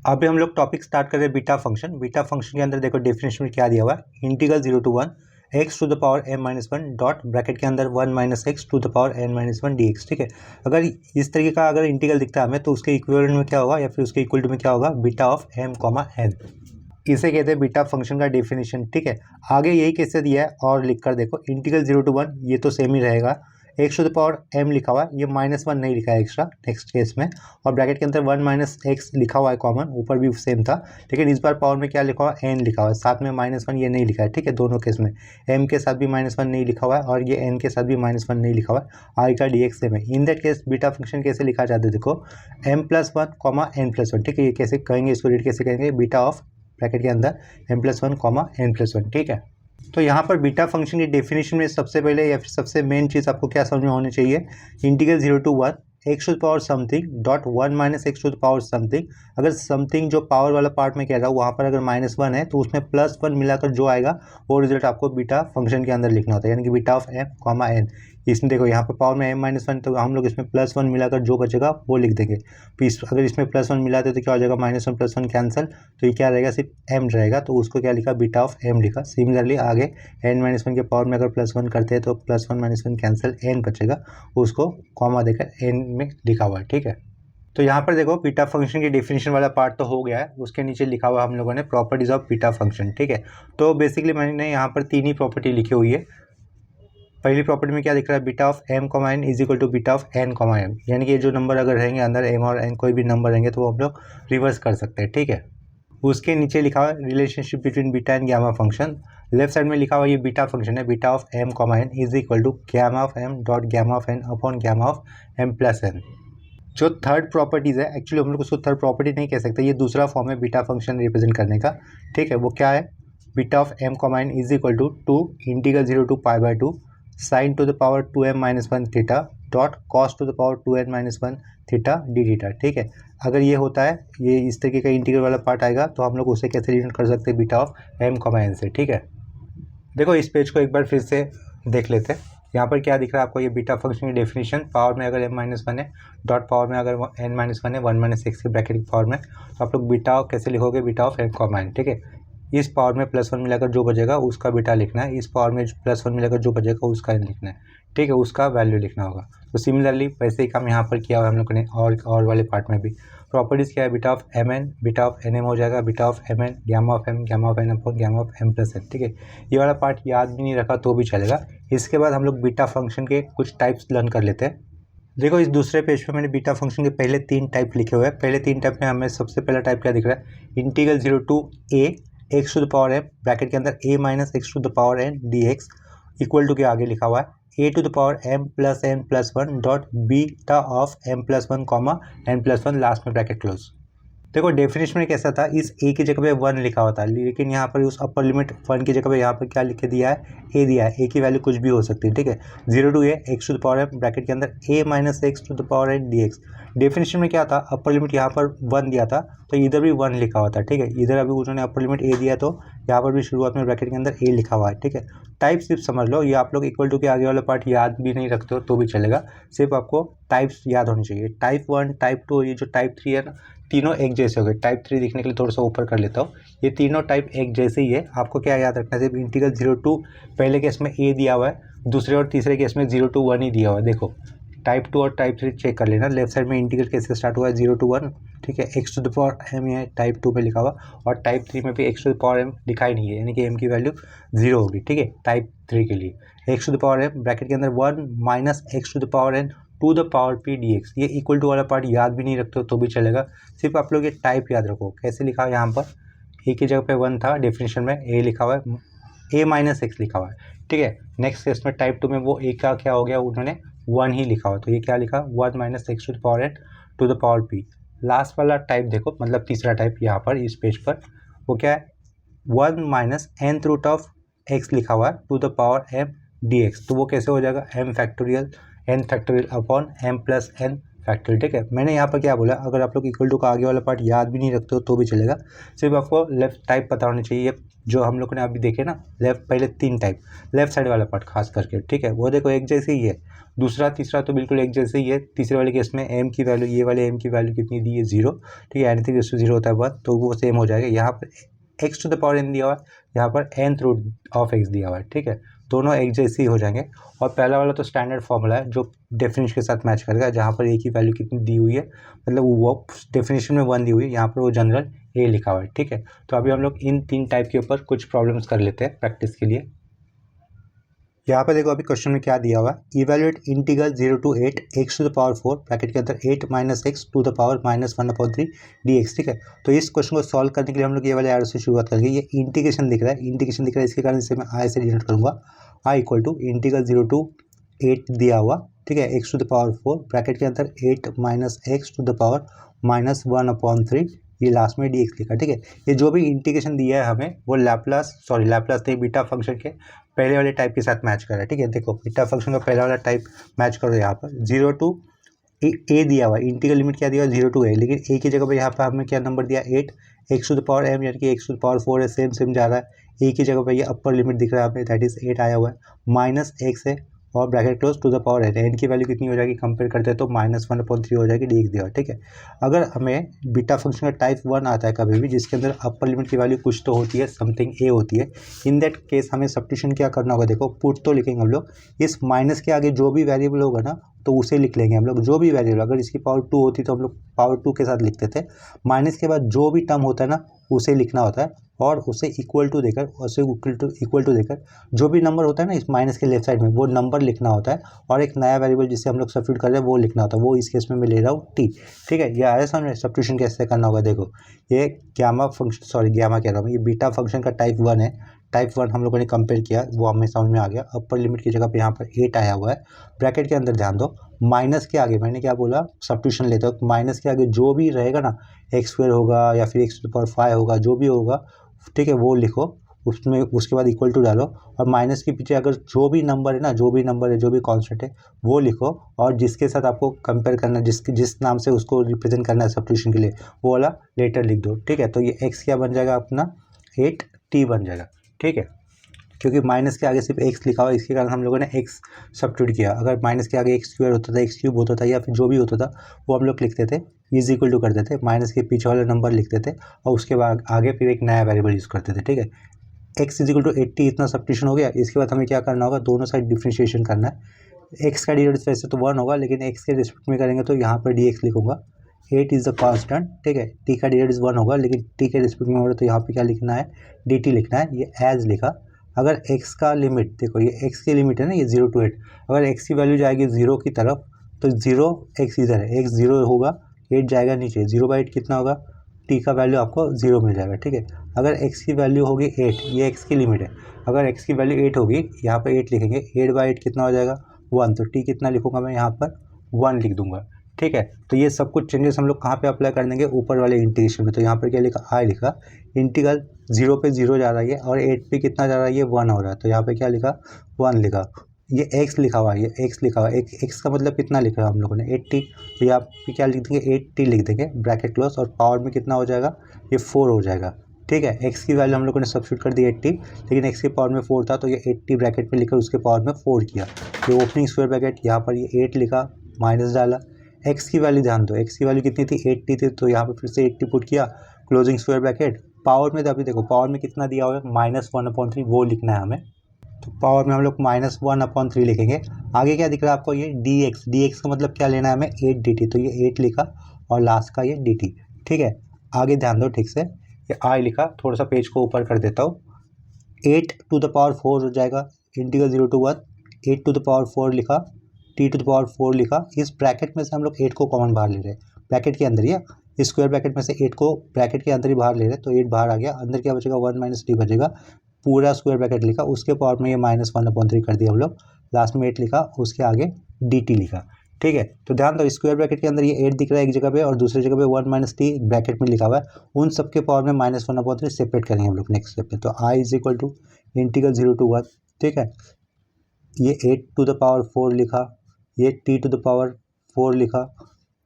अभी हम लोग टॉपिक स्टार्ट कर रहे हैं बीटा फंक्शन। बीटा फंक्शन के अंदर देखो डेफिनेशन में क्या दिया हुआ है, integral 0 to 1 x to the power m minus one dot bracket के अंदर 1 minus x to the power n minus one d x. ठीक है, अगर इस तरीके का अगर इंटीग्रल दिखता है हमें तो उसके इक्विवेलेंट में क्या होगा या फिर उसके इक्वल टू में क्या होगा, beta of m comma n। इसे कहते हैं बीटा फंक्शन का डेफिनेशन। ठीक है, आगे यही कैसे दिया है और लिख कर देखो, इंटीग्रल 0 to 1 ये तो सेम ही रहेगा, x to the power m लिखा हुआ है, ये माइनस वन नहीं लिखा है एक्स्ट्रा नेक्स्ट केस में, और ब्रैकेट के अंदर 1 माइनस एक्स लिखा हुआ है कॉमन, ऊपर भी सेम था, लेकिन इस बार पावर में क्या लिखा हुआ है, n लिखा हुआ है, साथ में माइनस वन ये नहीं लिखा है। ठीक है, दोनों केस में m के साथ भी माइनस वन नहीं लिखा हुआ है और ये n के साथ भी माइनस वन नहीं लिखा हुआ है, i का dx सेम है। In that case beta function कैसे लिखा जाता है, देखो m plus one comma n plus one. ठीक है, ये कैसे कहेंगे, इसको रीड कैसे कहेंगे, बीटा ऑफ ब्रैकेट के अंदर m plus one comma n plus one. ठीक है, तो यहाँ पर बीटा फंक्शन की डेफिनेशन में सबसे पहले या फिर सबसे मेन चीज़ आपको क्या समझ में होनी चाहिए, integral 0 to 1 x to the power something dot 1 minus x to the power something. अगर समथिंग जो पावर वाला पार्ट में कह रहा हूँ वहाँ पर अगर माइनस वन है तो उसमें प्लस वन मिलाकर जो आएगा वो रिजल्ट आपको बीटा फंक्शन के अंदर लिखना होता है, यानी कि beta of m comma n। इसमें देखो यहाँ पर पावर में m माइनस वन, तो हम लोग इसमें प्लस वन मिलाकर जो बचेगा वो लिख देंगे। अगर इसमें प्लस वन मिलाते तो क्या हो जाएगा, minus one plus one cancel, तो ये क्या रहेगा, सिर्फ m रहेगा, तो उसको क्या लिखा, बीटा ऑफ m लिखा। सिमिलरली आगे n माइनस वन के पावर में अगर प्लस वन करते हैं तो plus one minus one cancel, n बचेगा, उसको कॉमा देकर n में लिखा हुआ है। ठीक है, तो यहाँ पर देखो बीटा फंक्शन की डेफिनेशन वाला पार्ट तो हो गया है, उसके नीचे लिखा हुआ हम लोगों ने प्रॉपर्टीज ऑफ बीटा फंक्शन। ठीक है, तो बेसिकली मैंने यहाँ पर तीन ही प्रॉपर्टी लिखी हुई है। पहली प्रॉपर्टी में क्या दिख रहा है, beta of m comma n is equal to beta of n comma m, यानी कि ये जो नंबर अगर रहेंगे अंदर m और n कोई भी नंबर रहेंगे तो वो हम लोग रिवर्स कर सकते हैं। ठीक है, उसके नीचे लिखा हुआ है relationship between beta and gamma function. Left side में लिखा हुआ ये बीटा फंक्शन है, beta of m comma n is equal to gamma of m dot gamma of n upon gamma of m plus n। जो third properties है, actually हम लोग उसको थर्ड प्रॉपर्टी नहीं कह सकते, ये दूसरा फॉर्म है बीटा फंक्शन रिप्रेजेंट करने का। ठीक है, वो क्या है, beta of m comma n is equal to to integral 0 to pi by two sine to the power 2m minus one theta dot cos to the power 2n minus one theta d theta. ठीक है, अगर ये होता है, ये इस तरीके का इंटीग्रल वाला पार्ट आएगा तो हम लोग उसे कैसे रिलेट कर सकते हैं, beta of m comma n से। ठीक है, देखो इस पेज को एक बार फिर से देख लेते हैं। यहाँ पर क्या दिख रहा है आपको, ये बीटा फंक्शन की डेफिनेशन, पावर में अगर m माइनस वन है, डॉट पावर में अगर n माइनस वन है, 1 माइनस एक्स के ब्रैकेट की पावर में, तो आप लोग बीटा कैसे लिखोगे, beta of m comma n। ठीक है, इस पावर में प्लस वन मिलाकर जो बचेगा उसका बीटा लिखना है, इस पावर में प्लस वन मिलाकर जो बचेगा उसका लिखना है। ठीक है, उसका वैल्यू लिखना होगा। तो सिमिलरली वैसे ही काम यहाँ पर किया हुआ हम लोगों ने और वाले पार्ट में भी। प्रॉपर्टीज़ क्या है, beta of m n, beta of n m हो जाएगा, beta of m n gamma of n upon gamma of m plus n. ठीक है, ये वाला पार्ट याद भी नहीं रखा तो भी चलेगा। इसके बाद हम लोग बीटा फंक्शन के कुछ टाइप्स लर्न कर लेते हैं। देखो इस दूसरे पेज पे मैंने बीटा फंक्शन के पहले तीन टाइप लिखे हुए हैं। पहले तीन टाइप में हमें सबसे पहला टाइप क्या दिख रहा है, integral 0 to a x to the power m bracket के अंदर a minus x to the power n d x equal to के आगे लिखा हुआ है a to the power m plus n plus one dot beta of m plus one comma n plus one last में bracket close. देखो definition में कैसा था, इस a की जगह पे 1 लिखा हुआ था, लेकिन यहाँ पर उस अपर लिमिट 1 की जगह पे यहाँ पर क्या लिख के दिया है, a दिया है। a की वैल्यू कुछ भी हो सकती है। ठीक है, 0 to a x to the power m bracket के अंदर a minus x to the power n d x. Definition में क्या था, अपर लिमिट यहाँ पर 1 दिया था तो इधर भी 1 लिखा हुआ था। ठीक है, इधर अभी उन्होंने अपर लिमिट a दिया तो यहाँ पर भी शुरुआत में ब्रैकेट के अंदर a लिखा हुआ है। ठीक है, टाइप सिर्फ समझ लो, ये आप लोग इक्वल टू के आगे वाला पार्ट याद भी नहीं रखते हो तो भी चलेगा, सिर्फ आपको टाइप्स याद होनी चाहिए। टाइप 1, टाइप 2, ये जो टाइप 3 है ना, तीनों एक जैसे हो गए। टाइप 3 दिखने के लिए थोड़ा सा ऊपर कर लेता हूँ, ये तीनों टाइप एक जैसे ही है। आपको क्या याद रखना है, सिर्फ इंटीग्रल 0 टू पहले केस में a दिया हुआ है, दूसरे और तीसरे केस में 0 टू 1 ही दिया हुआ है। देखो टाइप 2 और टाइप 3 चेक कर लेना, लेफ्ट साइड में इंटीग्रल कैसे स्टार्ट हुआ है, 0 टू 1। ठीक है, x to the power m है टाइप 2 में लिखा हुआ, और टाइप 3 में भी x to the power m लिखा ही नहीं है, यानी कि m की वैल्यू 0 होगी। ठीक है, टाइप 3 के लिए x to the power m bracket के अंदर 1 minus x to the power n to the power p dx। ये इक्वल टू वाला पार्ट याद भी नहीं रखते हो तो भी चलेगा, सिर्फ आप लोग ये टाइप याद रखो। कैसे लिखा है, यहाँ पर a की जगह पे 1 था, डेफिनेशन में a लिखा हुआ है, a माइनस एक्स लिखा हुआ है। ठीक है, नेक्स्ट केस में टाइप 2 में वो a का क्या हो गया, उन्होंने 1 ही लिखा हुआ, तो ये क्या लिखा, 1 minus x to the power n to the power p। Last वाला टाइप देखो, मतलब तीसरा टाइप यहाँ पर इस पेज पर, वो क्या है, 1 minus nth root of x लिखा हुआ है to the power m dx। तो वो कैसे हो जाएगा, m factorial n factorial upon m plus n factorial, ठीक है। मैंने यहाँ पर क्या बोला, अगर आप लोग इक्वल टू का आगे वाला पार्ट याद भी नहीं रखते हो तो भी चलेगा, सिर्फ आपको लेफ्ट टाइप पता होना चाहिए। जो हम लोगों ने अभी देखे ना लेफ्ट, पहले 3 टाइप, लेफ्ट साइड वाला पार्ट खास करके, ठीक है, वो देखो एक जैसे ही है। दूसरा तीसरा तो बिल्कुल एक जैसे ही है। तीसरे वाले केस में एम की वैल्यू, ये वाले एम की वैल्यू कितनी दी है 0, ठीक है, एनीथिंग इज टू 0 होता है 1, तो वो सेम हो जाएगा। यहाँ पर x to the power n दिया हुआ है, यहाँ पर nth रूट ऑफ एक्स दिया हुआ है, ठीक है, दोनों एक जैसे ही हो जाएंगे। और पहला वाला तो स्टैंडर्ड फॉर्मूला है जो डेफिनेशन के साथ मैच करेगा, जहाँ पर ए की वैल्यू कितनी दी हुई है, मतलब वो डेफिनेशन में 1 दी हुई है, यहाँ पर वो जनरल ए लिखा हुआ है, ठीक है। तो अभी हम लोग इन 3 टाइप के ऊपर कुछ प्रॉब्लम्स कर लेते हैं प्रैक्टिस के लिए। यहाँ पर देखो अभी क्वेश्चन में क्या दिया हुआ है, evaluate integral 0 to 8 x to the power 4 bracket के अंदर 8 - x to the power -1/3 dx, ठीक है। तो इस क्वेश्चन को सॉल्व करने के लिए हम लोग ये वाले एरो से शुरुआत करेंगे। ये इंटीग्रेशन दिख रहा है, इंटीग्रेशन दिख रहा है, इसके कारण इसे मैं आई से डिनोट करूँगा। I equal to integral 0 to 8 दिया हुआ, ठीक है, x to the power 4 bracket के अंदर 8 - x टू द पावर -1/3, ये लास्ट में dx लिखा, ठीक है। ये जो भी इंटीग्रेशन दिया है हमें वो लैप्लास नहीं, बीटा फंक्शन के पहले वाले टाइप के साथ मैच कर रहा है, ठीक है। देखो बीटा फंक्शन का पहला वाला टाइप मैच करो, यहाँ पर 0 to a दिया हुआ है, इंटीग्रल लिमिट क्या दिया हुआ है 0 to a, लेकिन a की जगह पर यहाँ पर हमें क्या नंबर दिया 8, x to the power m यानी कि x टू द पावर 4 है, सेम जा रहा है। a की जगह पर ये अपर लिमिट दिख रहा है हमें, दैट इज 8 आया हुआ है, -x है और bracket close to the power n की वैल्यू कितनी हो जाएगी कंपेयर करते हैं तो -1/3 हो जाएगी, dx दिया, ठीक है। अगर हमें बीटा फंक्शन का टाइप 1 आता है कभी भी, जिसके अंदर अपर लिमिट की वैल्यू कुछ तो होती है, समथिंग a होती है, इन दैट केस हमें सब्स्टिट्यूशन क्या करना होगा, देखो पुट तो लिखेंगे हम लोग, इस माइनस के आगे जो भी वेरिएबल होगा ना तो उसे लिख लेंगे हम लोग, जो भी वेरिएबल, अगर इसकी पावर 2 होती तो हम लोग पावर 2 के साथ लिखते थे। माइनस के बाद जो भी टर्म होता है ना उसे लिखना होता है, और उसे इक्वल टू देकर, उसे इक्वल टू देकर जो भी नंबर होता है ना इस माइनस के लेफ्ट साइड में वो नंबर लिखना होता है, और एक नया वेरिएबल जिसे हम लोग सब्स्टिट्यूट कर रहे हैं वो लिखना होता है, वो इस केस में मैं ले रहा हूँ टी, ठीक है। ये आया समझ में सब्स्टिट्यूशन कैसे करना होगा। देखो ये गामा कह रहा हूँ, ये बीटा फंक्शन का टाइप 1 है, टाइप 1 हम लोगों ने कंपेयर किया, वो हमें समझ में आ गया। अपर लिमिट की जगह पे यहाँ पर 8 आया हुआ है, ब्रैकेट के अंदर ध्यान दो, माइनस के आगे मैंने क्या बोला, सब्स्टिट्यूशन लेते हो, माइनस के आगे जो भी रहेगा ना, x² होगा या फिर x टू द पावर 5 होगा, जो भी होगा, ठीक है, वो लिखो उसमें, उसके बाद इक्वल टू डालो, और माइनस के पीछे अगर जो भी नंबर है ना, जो भी नंबर है, जो भी कांस्टेंट है वो लिखो, और जिसके साथ आपको कंपेयर करना है, जिस नाम से उसको रिप्रेजेंट करना है सब्स्टिट्यूशन के लिए, वो वाला लेटर लिख दो, ठीक है। तो ये x क्या बन जाएगा अपना 8t बन जाएगा, ठीक है, क्योंकि माइनस के आगे सिर्फ x लिखा हुआ है, इसके कारण हम लोगों ने x सब्स्टिट्यूट किया। अगर माइनस के आगे x² होता था, x³ होता था, या फिर जो भी होता था वो हम लोग लिखते थे, इज इक्वल टू करते थे, माइनस के पीछे वाला नंबर लिखते थे, और उसके बाद आगे फिर एक नया वेरिएबल यूज़ करते थे, ठीक है। x इज इक्वल टू 80 इतना सब्स्टिट्यूशन हो गया। इसके बाद हमें क्या करना होगा, दोनों साइड डिफ्रेंशिएशन करना है। x का डेरिवेटिव वैसे तो 1 होगा, लेकिन x के रिस्पेक्ट में करेंगे तो यहाँ पर dx लिखूंगा, 8 इज द कांस्टेंट, ठीक है। t का डेरिवेटिव 1 होगा, लेकिन t के रिस्पेक्ट में हो रहा है तो यहाँ पे क्या लिखना है, dt लिखना है, ये एज लिखा। अगर x का लिमिट देखो, ये x की लिमिट है ना, ये 0 to 8, अगर x की वैल्यू जाएगी 0 की तरफ तो 0 x इधर है, x 0 होगा, 8 जाएगा नीचे, 0/8 कितना होगा, t का वैल्यू आपको 0 मिल जाएगा, ठीक है। अगर x की वैल्यू होगी 8, ये x की लिमिट है, अगर x की वैल्यू 8 होगी, यहाँ पर 8 लिखेंगे, 8/8 कितना हो जाएगा 1, तो t कितना लिखूंगा मैं यहाँ पर 1 लिख दूंगा, ठीक है। तो ये सब कुछ चेंजेस हम लोग कहाँ पे अप्लाई कर देंगे, ऊपर वाले इंटीग्रेशन में। तो यहाँ पर क्या लिखा, आई लिखा, इंटीग्रल 0 पे 0 जा रहा है और 8 पे कितना जा रहा है, ये 1 हो रहा है, तो यहाँ पे क्या लिखा 1 लिखा। ये x लिखा हुआ है, ये x लिखा हुआ है, x का मतलब कितना लिखा है हम लोगों ने 80, तो यहाँ पे क्या लिख देंगे 80 लिख देंगे, ब्रैकेट क्लोज, और पावर में कितना हो जाएगा, ये 4 हो जाएगा, ठीक है। x की वैल्यू हम लोगों ने सब्स्टिट्यूट कर दी 80, लेकिन x के पावर में 4 था तो ये 80 ब्रैकेट में लिखकर उसके पावर में 4 किया, ये ओपनिंग स्क्वायर ब्रैकेट, यहाँ पर ये 8 लिखा, माइनस डाला। x की वैल्यू ध्यान दो, x की वैल्यू कितनी थी 80 थी, तो यहाँ पर फिर से 80 पुट किया, क्लोजिंग स्क्वायर ब्रैकेट, पावर में तो अभी देखो पावर में कितना दिया हुआ है -1/3, वो लिखना है हमें, तो पावर में हम लोग -1/3 लिखेंगे। आगे क्या दिख रहा है आपको, ये dx का मतलब क्या लेना है हमें 8 dt, तो ये 8 लिखा और लास्ट का ये dt, ठीक है। आगे ध्यान दो ठीक से, ये आई लिखा, थोड़ा सा पेज को ऊपर कर देता हूँ, 8 टू द पावर 4 हो जाएगा, integral 0 to 1, 8 to the power 4 लिखा, t टू द पावर 4 लिखा। इस ब्रैकेट में से हम लोग 8 को कॉमन बाहर ले रहे हैं, ब्रैकेट के अंदर ही, इस स्क्वायर ब्रैकेट में से 8 को ब्रैकेट के अंदर ही बाहर ले रहे हैं, तो 8 बाहर आ गया, अंदर क्या बचेगा 1 - t बचेगा, पूरा स्क्वायर ब्रैकेट लिखा, उसके पावर में ये -1/3 कर दिया हम लोग, लास्ट में 8 लिखा, उसके आगे dt लिखा, ठीक है। तो ध्यान दो स्क्वायर ब्रैकेट के अंदर ये 8 दिख रहा है एक जगह पे, और दूसरी जगह पे 1 - t ब्रैकेट में लिखा हुआ है, उन सबके पावर में -1/3 सेपरेट करेंगे हम लोग नेक्स्ट स्टेप पे। तो i is equal to integral 0 to 1, ठीक है, ये 8 टू द पावर 4 लिखा, ये t टू द पावर 4 लिखा,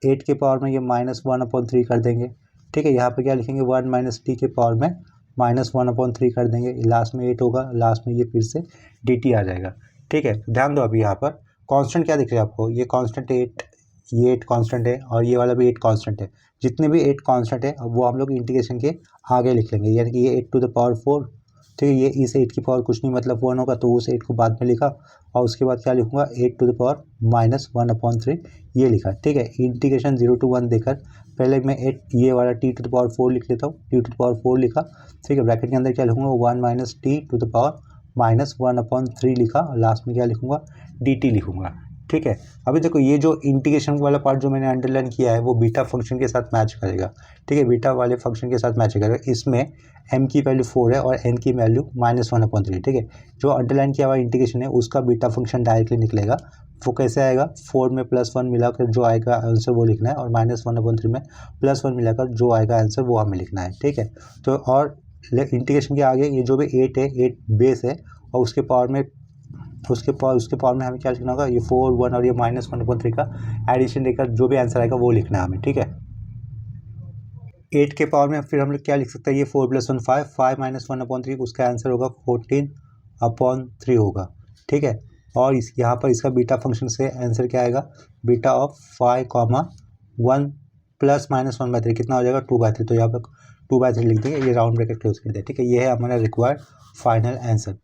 8 के पावर में ये -1/3 कर देंगे, ठीक है। यहाँ पे क्या लिखेंगे 1 - t के पावर में -1/3 कर देंगे, लास्ट में 8 होगा, लास्ट में ये फिर से dt आ जाएगा, ठीक है। ध्यान दो अभी यहाँ पर कांस्टेंट क्या दिख रहा है आपको, ये कांस्टेंट 8, ये 8 कांस्टेंट है और ये वाला भी 8 कांस्टेंट है। जितने भी 8 कांस्टेंट है अब वो हम लोग इंटीग्रेशन के आगे लिख लेंगे, यानी कि ये 8⁴, ठीक है। ये इस 8 की पावर कुछ नहीं मतलब 1 होगा, तो उस 8 को बाद में लिखा और उसके बाद क्या लिखूंगा 8⁻⁻1/3 ये लिखा, ठीक है। इंटीग्रेशन 0 to 1 देकर पहले मैं 8 ये वाला t⁴ लिख लेता हूँ, t⁴ लिखा, ठीक है। ब्रैकेट के अंदर क्या लिखूंगा 1 - t⁻⁻1/3 लिखा और लास्ट में क्या लिखूंगा dt लिखूंगा, ठीक है। अभी देखो ये जो इंटीग्रेशन वाला पार्ट जो मैंने अंडरलाइन किया है वो बीटा फंक्शन के साथ मैच करेगा, ठीक है। बीटा वाले फंक्शन के साथ मैच करेगा। इसमें m की वैल्यू 4 है और n की वैल्यू -1/3, ठीक है। जो अंडरलाइन किया हुआ इंटीग्रेशन है उसका बीटा फंक्शन डायरेक्टली निकलेगा। वो कैसे आएगा, 4 में +1 मिलाकर जो आएगा आंसर वो लिखना है और -1/3 में +1 मिलाकर जो आएगा आंसर वो हमें लिखना है, ठीक है। तो और इंटीग्रेशन के आगे ये जो भी 8 है, 8 बेस है और उसके पावर में हमें क्या लिखना होगा, ये 4, 1 और ये -1/3 का एडिशन लेकर जो भी आंसर आएगा वो लिखना है हमें, ठीक है। 8 के पावर में फिर हम लोग क्या लिख सकते हैं, ये 4 + 1 5, 5 - 1/3 उसका आंसर होगा 14/3 होगा, ठीक है। और इस यहाँ पर इसका बीटा फंक्शन से आंसर क्या आएगा, बीटा ऑफ 5, 1 + -1/3 कितना हो जाएगा 2/3, तो यहाँ पर 2/3 लिख देंगे, ये राउंड ब्रैकेट क्लोज कर दिया, ठीक है। ये है हमारा रिक्वायर्ड फाइनल आंसर।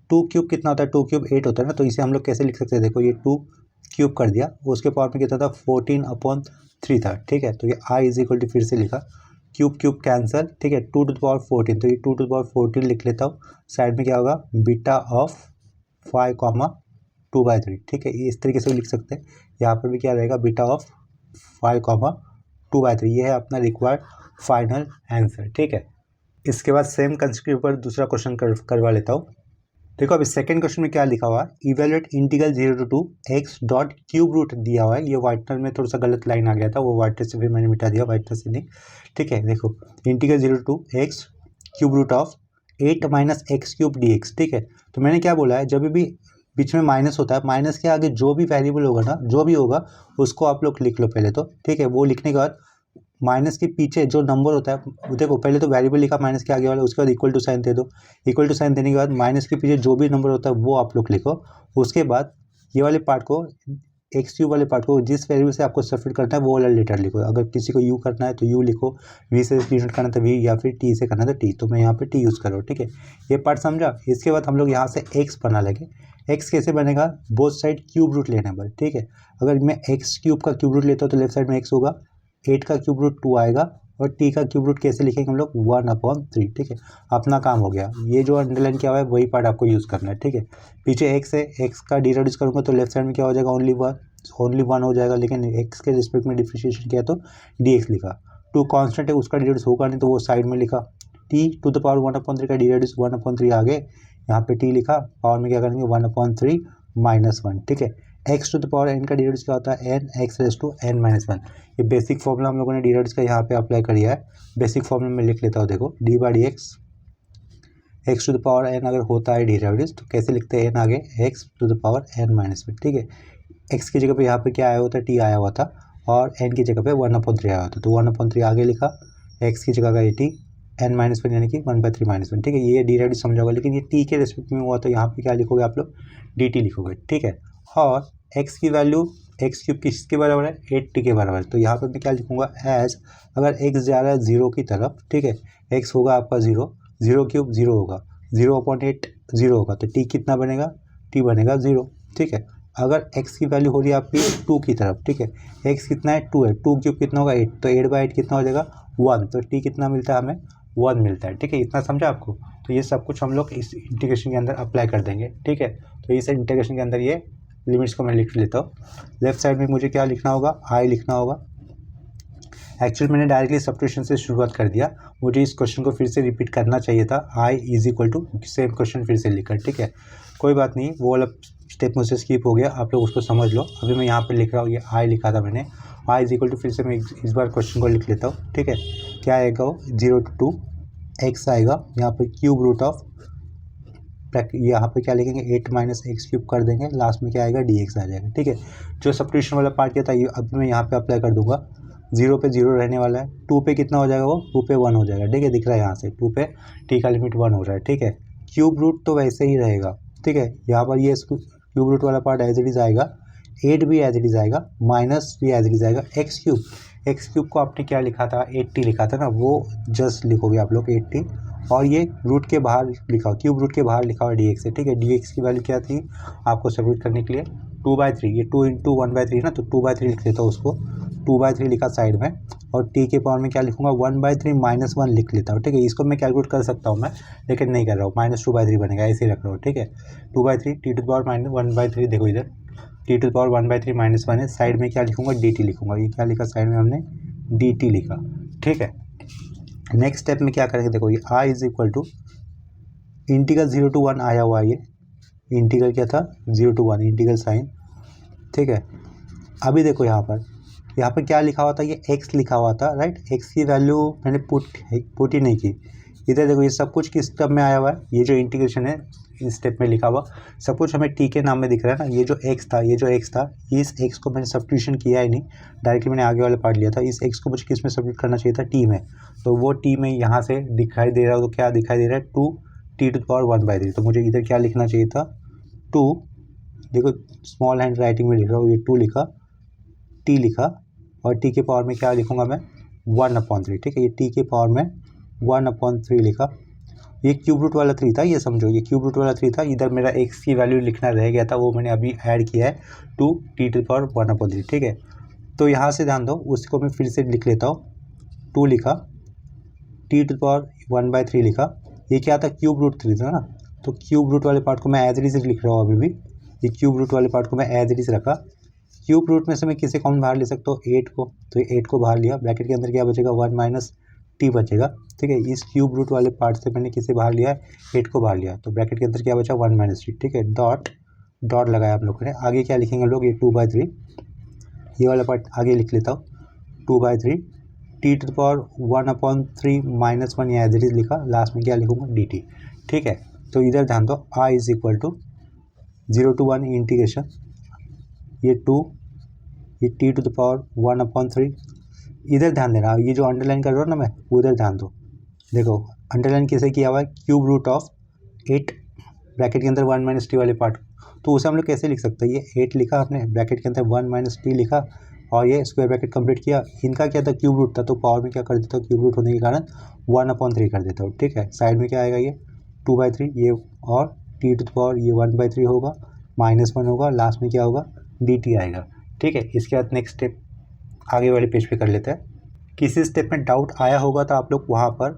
2³ कितना होता है, 2³ 8 होता है ना, तो इसे हम लोग कैसे लिख सकते हैं, देखो ये 2³ कर दिया, उसके पावर में कितना था 14/3 था, ठीक है। तो ये i फिर से लिखा, क्यूब कैंसल, ठीक है। 2⁴, तो ये 2⁴ लिख लेता हूँ, साइड में क्या होगा बीटा ऑफ 5, 2/3, ठीक है। इस तरीके से लिख सकते हैं। यहाँ पर भी क्या रहेगा बीटा ऑफ 5, 2/3, ये है अपना रिक्वायर्ड फाइनल आंसर, ठीक है। इसके बाद सेम कंसेप्ट के ऊपर दूसरा क्वेश्चन करवा लेता हूँ। देखो अभी सेकंड क्वेश्चन में क्या लिखा हुआ है, evaluate integral 0 to x dot cube root दिया हुआ है। ये व्हाइटनर में थोड़ा सा गलत लाइन आ गया था, वो व्हाइटनर से फिर मैंने मिटा दिया, व्हाइटनर से नहीं, ठीक है। देखो integral 0 to x cube root of 8 - x³ dx, ठीक है। तो मैंने क्या बोला है, जब भी बीच में माइनस होता है, माइनस के आगे जो भी वेरिएबल होगा ना, जो भी होगा उसको आप लोग लिख लो पहले तो, ठीक है। वो लिखने के बाद माइनस के पीछे जो नंबर होता है, देखो पहले तो वेरिएबल लिखा माइनस के आगे वाला, उसके बाद इक्वल टू साइन दे दो, इक्वल टू साइन देने के बाद माइनस के पीछे जो भी नंबर होता है वो आप लोग लिखो। उसके बाद ये वाले पार्ट को, x³ वाले पार्ट को जिस वेरिएबल से आपको सब्स्टिट्यूट करना है वो वाला लेटर लिखो। अगर किसी को u करना है तो u लिखो, v से डिनोट करना है तो v, या फिर t से करना है तो t, तो मैं यहाँ पे t यूज़ करो, ठीक है। ये पार्ट समझा। इसके बाद हम लोग यहाँ से x बना लेंगे। x कैसे बनेगा, बोथ साइड क्यूब रूट लेना है, ठीक है। अगर मैं x³ का क्यूब रूट लेता हूँ तो लेफ्ट साइड में x होगा, 8 का क्यूब रूट 2 आएगा और t का क्यूब रूट कैसे लिखेंगे हम लोग 1/3, ठीक है। अपना काम हो गया। ये जो अंडरलाइन किया हुआ है वही पार्ट आपको यूज़ करना है, ठीक है। पीछे x है, x का डिराइव करूँगा तो लेफ्ट साइड में क्या हो जाएगा ओनली वन हो जाएगा, लेकिन x के रिस्पेक्ट में डिफरेंशिएशन किया तो dx लिखा। 2 कांस्टेंट है, उसका डिराइव होगा नहीं तो वो साइड में लिखा। t⁻1/3 का डिराइव 1/3 आगे, यहाँ पे t लिखा, पावर में क्या करेंगे 1/3 -1, ठीक है। x⁴n का डिराइव क्या होता है n, x⁻n-1। ये बेसिक फॉर्मूला हम लोगों ने डिराइव का यहाँ पे अप्लाई किया है। बेसिक फॉर्मूला में लिख लेता हूँ, देखो d/dx x⁴n अगर होता है डिराइव तो कैसे लिखते हैं n आगे x⁴n-1, ठीक है। x की जगह पे यहाँ पे क्या आया होता है t आया हुआ था और n की जगह पे 1/3 आया होता, तो 1/3 आगे लिखा, x की जगह का ये t, n-1 यानी कि 1/3 -1, ठीक है। ये डिराइव समझा होगा, लेकिन ये t के रिस्पेक्ट में हुआ तो यहाँ पे क्या लिखोगे आप लोग dt लिखोगे, ठीक है। और x की वैल्यू x³ किसके बराबर है 8t के बराबर है, तो यहाँ पे मैं क्या लिखूँगा एज, अगर x जा रहा है 0 की तरफ, ठीक है, x होगा आपका 0, 0³ 0 होगा, 0/8 0 होगा, तो t कितना बनेगा, t बनेगा 0, ठीक है। अगर x की वैल्यू हो रही है आपकी 2 की तरफ, ठीक है, x कितना है 2 है, 2³ कितना होगा 8, तो 8/8 कितना हो जाएगा 1, तो t कितना मिलता है हमें 1 मिलता है, ठीक है। इतना समझा आपको। तो ये सब कुछ हम लोग इस इंटीग्रेशन के अंदर अप्लाई कर देंगे, ठीक है। तो इस इंटीग्रेशन के अंदर ये लिमिट्स को मैं लिख लेता हूँ। लेफ्ट साइड में मुझे क्या लिखना होगा, i लिखना होगा। एक्चुअली मैंने डायरेक्टली सब्स्टिट्यूशन से शुरुआत कर दिया, मुझे इस क्वेश्चन को फिर से रिपीट करना चाहिए था। i = सेम क्वेश्चन फिर से लिखकर, ठीक है, कोई बात नहीं, वो वाला स्टेप मुझसे स्किप हो गया, आप लोग उसको समझ लो। अभी मैं यहाँ पे लिख रहा हूँ, ये i लिखा था मैंने, i फिर से मैं इस बार क्वेश्चन को लिख लेता हूँ, ठीक है। क्या आएगा वो 0 to 2 x आएगा, यहाँ पर क्यूब रूट ऑफ यहाँ पे क्या लिखेंगे 8 माइनस एक्स क्यूब कर देंगे, लास्ट में क्या आएगा dx आ जाएगा। ठीक है, जो सब्स्टिट्यूशन वाला पार्ट किया था ये अब मैं यहाँ पे अप्लाई कर दूंगा। 0 पे 0 रहने वाला है, 2 पे कितना हो जाएगा, वो 2 पे 1 हो जाएगा। ठीक है, दिख रहा है यहाँ से 2 पे t का लिमिट 1 हो रहा है। ठीक है, क्यूब रूट तो वैसे ही रहेगा। ठीक है, यहाँ पर ये क्यूब रूट वाला पार्ट एज इट इज आएगा, 8 भी एज इट इज आएगा, माइनस भी एज इट इज आएगा। एक्स क्यूब को आपने क्या लिखा था, 80 लिखा था ना, वो जस्ट लिखोगे आप लोग 80, और ये रूट के बाहर लिखा, क्यूब रूट के बाहर लिखा हुआ dx है। ठीक है, dx की वैल्यू क्या थी आपको सेपरेट करने के लिए 2/3, ये 2 इंटू 1/3 ना, तो 2/3 लिख लेता हूँ उसको, 2/3 लिखा साइड में, और t के पावर में क्या लिखूंगा 1/3 माइनस 1 लिख लेता हूँ। ठीक है, इसको मैं कैलकुलेट कर सकता हूँ मैं, लेकिन नहीं कर रहा हूँ, -2/3 बनेगा, ऐसे ही रख रहा हूँ। ठीक है, 2/3 t टू द पावर -1/3, देखो इधर t to the power 1/3 minus 1 है, साइड में क्या लिखूंगा dt लिखूंगा। ये क्या लिखा साइड में हमने, dt लिखा। ठीक है, नेक्स्ट स्टेप में क्या करेंगे, देखो ये i is equal to integral 0 to 1 आया हुआ है, ये इंटीग्रल क्या था 0 to 1 इंटीग्रल साइन। ठीक है, अभी देखो यहाँ पर क्या लिखा हुआ था, ये x लिखा हुआ था, राइट। x की वैल्यू मैंने पुट ही नहीं की। इधर देखो ये सब कुछ किस स्टेप में आया हुआ है, ये जो इंटीग्रेशन है इस स्टेप में लिखा हुआ सब कुछ हमें t के नाम में दिख रहा है ना। ये जो x था इस x को मैंने सब्स्टिट्यूशन किया ही नहीं, डायरेक्टली मैंने आगे वाला पार्ट लिया था। इस x को मुझे किस में सब्स्टिट्यूट करना चाहिए था, t में, तो वो t में यहाँ से दिखाई दे रहा है, तो क्या दिखाई दे रहा है 2t टू द पावर 1/3, तो मुझे इधर क्या लिखना चाहिए था 2, देखो स्मॉल हैंड राइटिंग में लिख रहा हूँ, ये 2 लिखा, t लिखा, और t के पावर में क्या लिखूंगा मैं 1/3। ठीक है, ये t के पावर में 1/3 लिखा। ये क्यूब रूट वाला 3 था, ये समझो ये क्यूब रूट वाला 3 था, इधर मेरा x की वैल्यू लिखना रह गया था, वो मैंने अभी ऐड किया है 2t टू द पावर 1/3। ठीक है, तो यहाँ से ध्यान दो, उसको मैं फिर से लिख लेता हूँ, 2 लिखा, t टू द पावर 1/3 लिखा। ये क्या था, क्यूब रूट 3 था ना, तो क्यूब रूट वाले पार्ट को मैं एज इट इज लिख रहा हूँ अभी भी, ये क्यूब रूट वाले पार्ट को मैं एज इट इज रखा। क्यूब रूट में से मैं किसे कॉमन बाहर ले सकता हूँ 8 को, तो ये 8 को बाहर लिया, ब्रैकेट के अंदर क्या बचेगा 1 माइनस t बचेगा। ठीक है, इस क्यूब रूट वाले पार्ट से मैंने किसे बाहर लिया, 8 को बाहर लिया, तो ब्रैकेट के अंदर क्या बचा 1 माइनस t। ठीक है, डॉट लगाया आप लोगों ने। आगे क्या लिखेंगे हम लोग, ये 2/3, ये वाला पार्ट आगे लिख लेता हूँ 2/3 t to the power 1/3 minus 1, ये एज इट इज लिखा, लास्ट में क्या लिखूंगा dt। ठीक है, तो इधर ध्यान दो, i is equal to 0 to 1 integration, ये 2, ये t टू द पावर 1/3। इधर ध्यान देना, ये जो अंडरलाइन कर रहा हूँ ना मैं, उधर ध्यान दो, देखो अंडरलाइन कैसे किया हुआ है, क्यूब रूट ऑफ 8 ब्रैकेट के अंदर 1 माइनस टी वाले पार्ट, तो उसे हम लोग कैसे लिख सकते हैं, ये 8 लिखा आपने, ब्रैकेट के अंदर 1 माइनस टी लिखा, और ये स्क्वायर ब्रैकेट कंप्लीट किया। इनका क्या था, क्यूब रूट था, तो पावर में क्या कर देता हूँ, क्यूब रूट होने के कारण 1/3 कर देता हूँ। ठीक है, साइड में क्या आएगा, ये 2/3, ये और t टू द पावर ये 1/3 होगा, -1 होगा, लास्ट में क्या होगा dt आएगा। ठीक है, इसके बाद नेक्स्ट स्टेप आगे वाले पेज पे कर लेते हैं। किसी स्टेप में डाउट आया होगा तो आप लोग वहाँ पर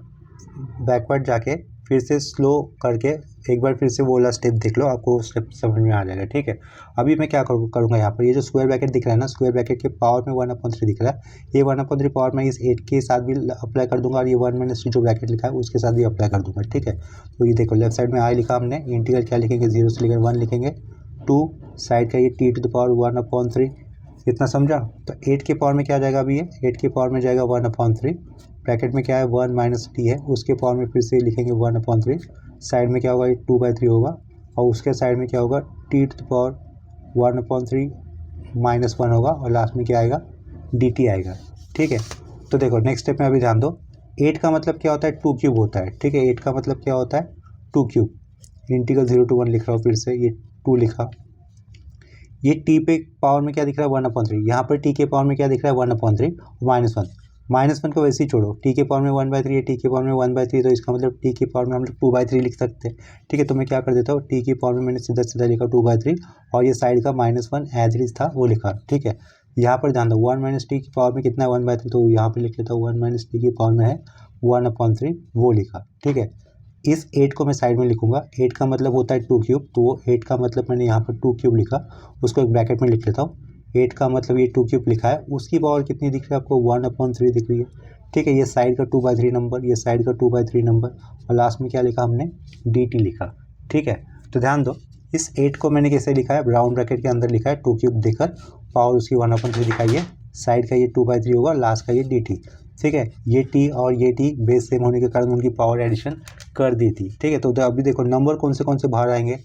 बैकवर्ड जाके फिर से स्लो करके एक बार फिर से वो वाला स्टेप देख लो, आपको स्टेप समझ में आ जाएगा। ठीक है, अभी मैं क्या करूँगा, यहाँ पर ये जो स्क्वायर ब्रैकेट दिख रहा है ना, स्क्वायर ब्रैकेट के पावर में 1/3 दिख रहा है, ये 1/3 पावर में इस 8 के साथ भी अप्लाई कर दूंगा, और ये 1 माइनस जो ब्रैकेट लिखा है उसके साथ भी अप्लाई कर दूंगा। ठीक है, तो ये देखो लेफ्ट साइड में आई लिखा हमने, इंटीग्रल क्या लिखेंगे 0 से लेकर 1 लिखेंगे, 2 साइड का ये t टू द पावर 1/3, इतना समझा। तो 8 के पावर में क्या जाएगा, अभी ये 8 के पावर में जाएगा 1/3, ब्रैकेट में क्या है 1 माइनस टी है, उसके पावर में फिर से लिखेंगे 1/3, साइड में क्या होगा ये 2/3 होगा, और उसके साइड में क्या होगा t टू द पावर 1/3 -1 होगा, और लास्ट में क्या आएगा dt आएगा। ठीक है, तो देखो नेक्स्ट स्टेप में अभी ध्यान दो, 8 का मतलब क्या होता है 2 क्यूब होता है। ठीक है, 8 का मतलब क्या होता है 2 क्यूब, इंटीग्रल 0 to 1 लिख रहा हूँ फिर से, ये 2 लिखा, ये t पे पावर में क्या दिख रहा है 1/3, यहाँ पर t के पावर में क्या दिख रहा है 1/3 -1 को वैसे ही छोड़ो, t के पावर में 1/3 है, t के पावर में 1/3, तो इसका मतलब t के पावर में हम लोग 2/3 लिख सकते हैं। ठीक है, तो मैं क्या कर देता हूँ, t के पावर में मैंने सीधा लिखा 2/3, और ये साइड का -1 एज इट इज था वो लिखा। ठीक है, यहाँ पर ध्यान दो 1 माइनस टी की पावर में कितना है 1/3, तो यहाँ पर लिख लेता हूँ 1 माइनस टी की पावर में है 1/3 वो लिखा। ठीक है, इस 8 को मैं साइड में लिखूंगा, 8 का मतलब होता है 2 क्यूब, तो वो 8 का मतलब मैंने यहाँ पर 2 क्यूब लिखा, उसको एक ब्रैकेट में लिख लेता हूँ। 8 का मतलब ये 2 क्यूब लिखा है, उसकी पावर कितनी दिख रही है आपको 1/3 दिख रही है। ठीक है, ये साइड का 2/3 नंबर, ये साइड का 2/3 नंबर, और लास्ट में क्या लिखा हमने dt लिखा। ठीक है, तो ध्यान दो इस 8 को मैंने कैसे लिखा है, राउंड ब्रैकेट के अंदर लिखा है 2 क्यूब देकर, पावर उसकी 1/3 दिखाई है, साइड का ये 2/3 होगा, लास्ट का ये dt। ठीक है, ये t और ये t बेस सेम होने के कारण उनकी पावर एडिशन कर दी थी, ठीक है। तो अभी देखो नंबर कौन से बाहर आएंगे,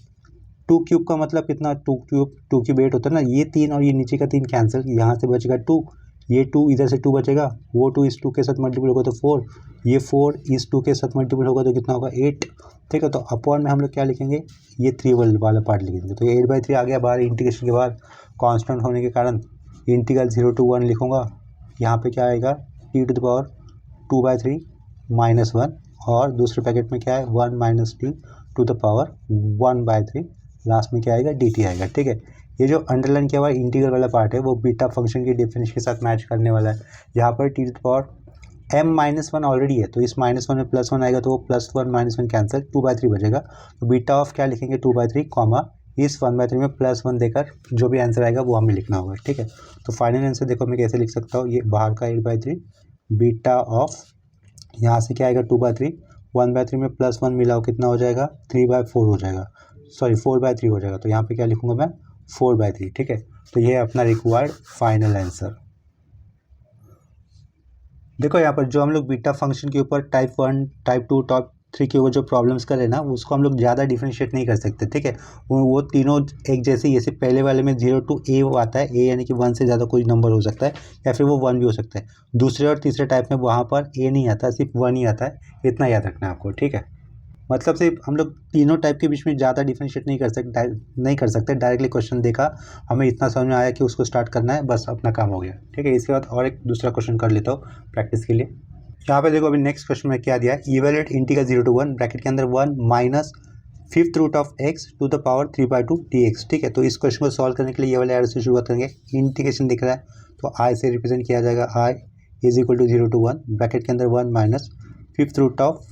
2 क्यूब का मतलब कितना, 2 क्यूब 2 क्यूब 8 होता है ना, ये 3 और ये नीचे का 3 कैंसिल, यहाँ से बचेगा 2, ये 2 इधर से 2 बचेगा, वो 2 इस 2 के साथ मल्टीपल होगा तो 4, ये 4 इस 2 के साथ मल्टीपल होगा तो कितना होगा 8, ठीक है। तो अपॉन में हम लोग क्या लिखेंगे, ये 3 वाला पार्ट लिखेंगे, तो ये 8/3 आ गया बाहर, इंटीग्रेशन के बाद कांस्टेंट होने के कारण इंटीग्रल 0 to 1 लिखूँगा, यहाँ पे क्या आएगा t⁻² 2/3 -1, और दूसरे पैकेट में क्या है 1 - t⁻² 1/3, लास्ट में क्या आएगा dt आएगा, ठीक है। ये जो अंडरलाइन किया हुआ इंटीग्रल वाला पार्ट है वो बीटा फंक्शन की डेफिनेशन के साथ मैच करने वाला है। यहाँ पर t⁻m-1 ऑलरेडी है, तो इस -1 में +1 आएगा तो वो +1 -1 कैंसिल, 2/3 बचेगा। तो बीटा ऑफ क्या लिखेंगे 2/3 कॉमा इस 1/3 में +1 देकर जो भी आंसर आएगा वो हमें लिखना होगा, ठीक है। तो फाइनल आंसर देखो मैं कैसे लिख सकता हूँ, ये बाहर का 8/3 बीटा ऑफ, यहाँ से क्या आएगा 2/3, 1/3 में +1 मिलाओ कितना हो जाएगा 3/4 हो जाएगा, सॉरी 4/3 हो जाएगा, तो यहाँ पे क्या लिखूंगा मैं 4/3, ठीक है। तो ये है अपना रिक्वायर्ड फाइनल आंसर। देखो यहाँ पर जो हम लोग बीटा फंक्शन के ऊपर टाइप 1 टाइप 2 टाइप 3 के ऊपर जो प्रॉब्लम्स करें ना, उसको हम लोग ज़्यादा डिफ्रेंशिएट नहीं कर सकते, ठीक है। वो तीनों एक जैसे, जैसे पहले वाले में 0 to a आता है, a यानी कि 1 से ज़्यादा कोई नंबर हो सकता है या फिर वो 1 भी हो सकता है। दूसरे और तीसरे टाइप में वहाँ पर a नहीं आता, सिर्फ 1 ही आता है, इतना याद रखना है आपको, ठीक है। मतलब सिर्फ हम लोग तीनों टाइप के बीच में ज़्यादा डिफ्रेंशिएट नहीं कर सकते, डायरेक्टली क्वेश्चन देखा, हमें इतना समझ में आया कि उसको स्टार्ट करना है, बस अपना काम हो गया, ठीक है। इसके बाद और एक दूसरा क्वेश्चन कर लेता हूँ प्रैक्टिस के लिए। यहाँ पे देखो अभी नेक्स्ट क्वेश्चन में क्या दिया है, इवेल्यूएट इंटीग्रल 0 to 1 ब्रैकेट के अंदर 1 minus 5th root of x to the power 3/2 dx, ठीक है। तो इस क्वेश्चन को सॉल्व करने के लिए ये वाले एरो से शुरुआत करेंगे। इंटीग्रेशन दिख रहा है तो i से रिप्रेजेंट किया जाएगा, i is equal to 0 to 1 bracket के अंदर 1 minus 5th root of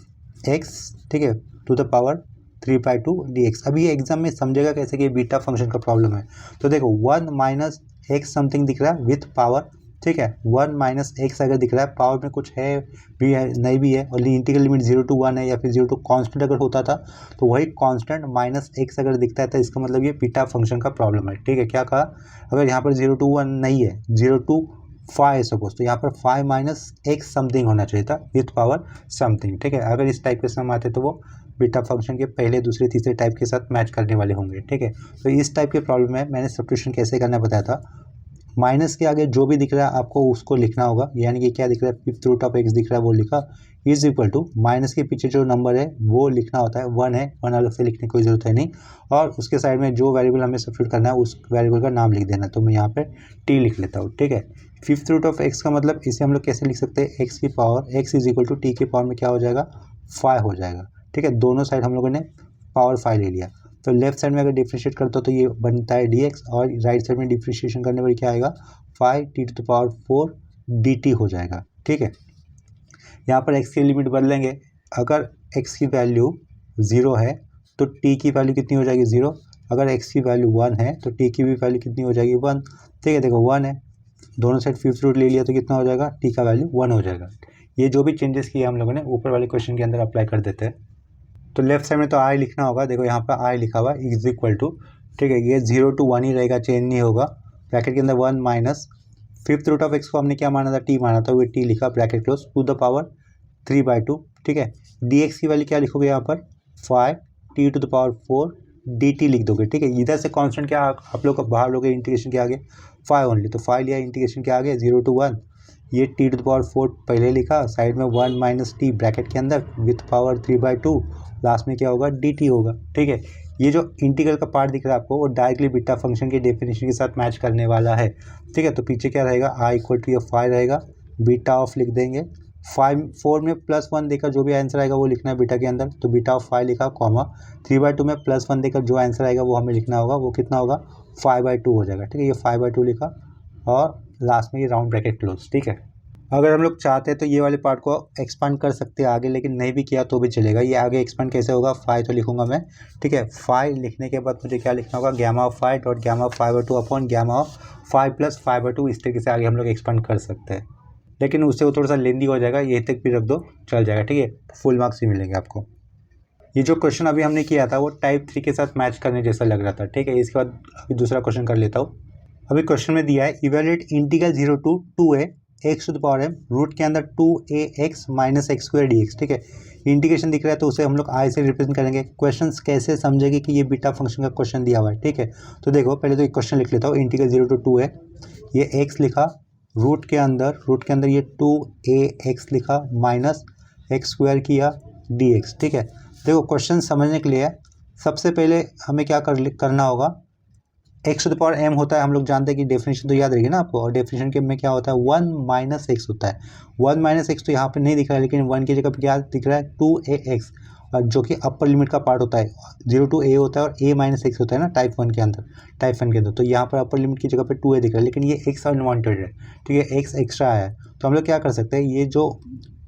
x, ठीक है, टू द पावर 3/2 dx। अभी ये एग्जाम में समझेगा कैसे कि बीटा फंक्शन का प्रॉब्लम है। तो देखो 1 माइनस x समथिंग दिख रहा है विथ पावर, ठीक है। 1 माइनस x अगर दिख रहा है, पावर में कुछ है भी है नहीं भी है, और इंटीग्रल लिमिट 0 to 1 है या फिर 0 to कांस्टेंट अगर होता था तो वही कांस्टेंट माइनस x अगर दिखता है तो इसका मतलब ये बीटा फंक्शन का प्रॉब्लम है, ठीक है। क्या कहा, अगर यहाँ पर 0 to 1 नहीं है, 0 to 5 है सपोज, तो यहाँ पर 5 माइनस x समथिंग होना चाहिए था विथ पावर समथिंग, ठीक है। अगर इस टाइप के सम आते तो वो बीटा फंक्शन के पहले दूसरे तीसरे टाइप के साथ मैच करने वाले होंगे, ठीक है। तो इस टाइप के प्रॉब्लम में मैंने सब्स्टिट्यूशन कैसे करना बताया था, माइनस के आगे जो भी दिख रहा है आपको उसको लिखना होगा, यानी कि क्या दिख रहा है 5th रूट ऑफ x दिख रहा है वो लिखा, इज इक्वल टू माइनस के पीछे जो नंबर है वो लिखना होता है, 1 है, 1 अलग से लिखने की कोई ज़रूरत है नहीं, और उसके साइड में जो वेरिएबल हमें सब्स्टिट्यूट करना है उस वेरिएबल का नाम लिख देना। तो मैं यहाँ पे t लिख लेता हूँ, ठीक है। 5th रूट ऑफ x का मतलब इसे हम लोग कैसे लिख सकते हैं, x की power, x is equal to t की पावर में क्या हो जाएगा 5 हो जाएगा, ठीक है। दोनों साइड हम लोगों ने पावर 5 ले लिया, तो लेफ्ट साइड में अगर डिफ्रेंशिएट करता हो तो ये बनता है dx, और राइट साइड में डिफ्रेंशिएशन करने पर क्या आएगा 5t⁴ dt हो जाएगा, ठीक है। यहाँ पर x की लिमिट बदलेंगे, अगर x की वैल्यू 0 है तो t की वैल्यू कितनी हो जाएगी 0, अगर x की वैल्यू 1 है तो t की भी वैल्यू कितनी हो जाएगी 1, ठीक है। देखो 1 है, दोनों साइड 5th रूट ले लिया तो कितना हो जाएगा t का वैल्यू 1 हो जाएगा। ये जो भी चेंजेस किए हम लोगों ने ऊपर वाले क्वेश्चन के अंदर अप्लाई कर देते हैं। तो लेफ्ट साइड में तो i लिखना होगा, देखो यहाँ पर i लिखा हुआ इज इक्वल टू, ठीक है, ये 0 to 1 ही रहेगा, चेंज नहीं होगा। ब्रैकेट के अंदर 1 minus 5th root of x को हमने क्या माना था t माना था, वो t लिखा, bracket close, to the power 3/2, ठीक है। dx की वैल्यू क्या लिखोगे यहाँ पर 5t⁴ dt लिख दोगे, ठीक है। इधर से कांस्टेंट क्या आप लोग बाहर लोगे इंटीग्रेशन के आगे 5 ओनली, तो 5 लिया इंटीग्रेशन के आगे 0 to 1, ये t⁴ पहले लिखा, साइड में 1 माइनस t ब्रैकेट के अंदर विथ पावर 3/2, लास्ट में क्या होगा dt होगा, ठीक है। ये जो इंटीग्रल का पार्ट दिख रहा है आपको वो डायरेक्टली बीटा फंक्शन के डेफिनेशन के साथ मैच करने वाला है, ठीक है। तो पीछे क्या रहेगा i इक्वल टू ये 5 रहेगा, बीटा ऑफ लिख देंगे, 4 में +1 देकर जो भी आंसर आएगा वो लिखना है बीटा के अंदर, तो बीटा ऑफ 5 लिखा, कॉमा 3/2 में +1 देकर जो आंसर आएगा वो हमें लिखना होगा, वो कितना होगा 5/2 हो जाएगा, ठीक है। ये 5/2 लिखा और लास्ट में ये राउंड ब्रैकेट क्लोज, ठीक है। अगर हम लोग चाहते हैं तो ये वाले पार्ट को एक्सपांड कर सकते हैं आगे, लेकिन नहीं भी किया तो भी चलेगा। ये आगे एक्सपांड कैसे होगा, 5 तो लिखूंगा मैं, ठीक है। 5 लिखने के बाद मुझे क्या लिखना होगा, gamma of 5 dot gamma of 5/2 upon gamma of 5 + 5/2, इस तरीके से आगे हम लोग एक्सपांड कर सकते हैं, लेकिन उससे वो थोड़ा सा लेंदी हो जाएगा, यही तक भी रख दो चल जाएगा, ठीक है। फुल मार्क्स भी मिलेंगे आपको। ये जो क्वेश्चन अभी हमने किया था वो टाइप 3 के साथ मैच करने जैसा लग रहा था, ठीक है। इसके बाद अभी दूसरा क्वेश्चन कर लेता हूँ। अभी क्वेश्चन में दिया है evaluate integral 0 to 2a x to the power m root के अंदर 2ax minus x square d x, ठीक है। इंटीग्रेशन दिख रहा है तो उसे हम लोग आई से रिप्रेजेंट करेंगे। क्वेश्चन कैसे समझेंगे कि ये बीटा फंक्शन का क्वेश्चन दिया हुआ है, ठीक है। तो देखो पहले तो एक क्वेश्चन लिख लेता हूँ, इंटीग्रल 0 to 2 है, ये एक्स लिखा, रूट के अंदर ये 2ax लिखा माइनस एक्स स्क्वायर किया डी एक्स, ठीक है। देखो क्वेश्चन समझने के लिए सबसे पहले हमें क्या करना होगा, x to the power m होता है, हम लोग जानते हैं कि डेफिनेशन तो याद रहेगी ना आपको, और डेफिनेशन के में क्या होता है 1 माइनस एक्स होता है। 1 माइनस एक्स तो यहाँ पे नहीं दिख रहा है, लेकिन 1 की जगह पे क्या दिख रहा है 2ax, और जो कि अपर लिमिट का पार्ट होता है, 0 to a होता है और a माइनस एक्स होता है ना टाइप वन के अंदर, तो यहाँ पर अपर लिमिट की जगह पे 2a दिख रहा है, लेकिन ये x अनवांटेड है, ठीक है, x एक्स्ट्रा है। तो हम लोग क्या कर सकते हैं, ये जो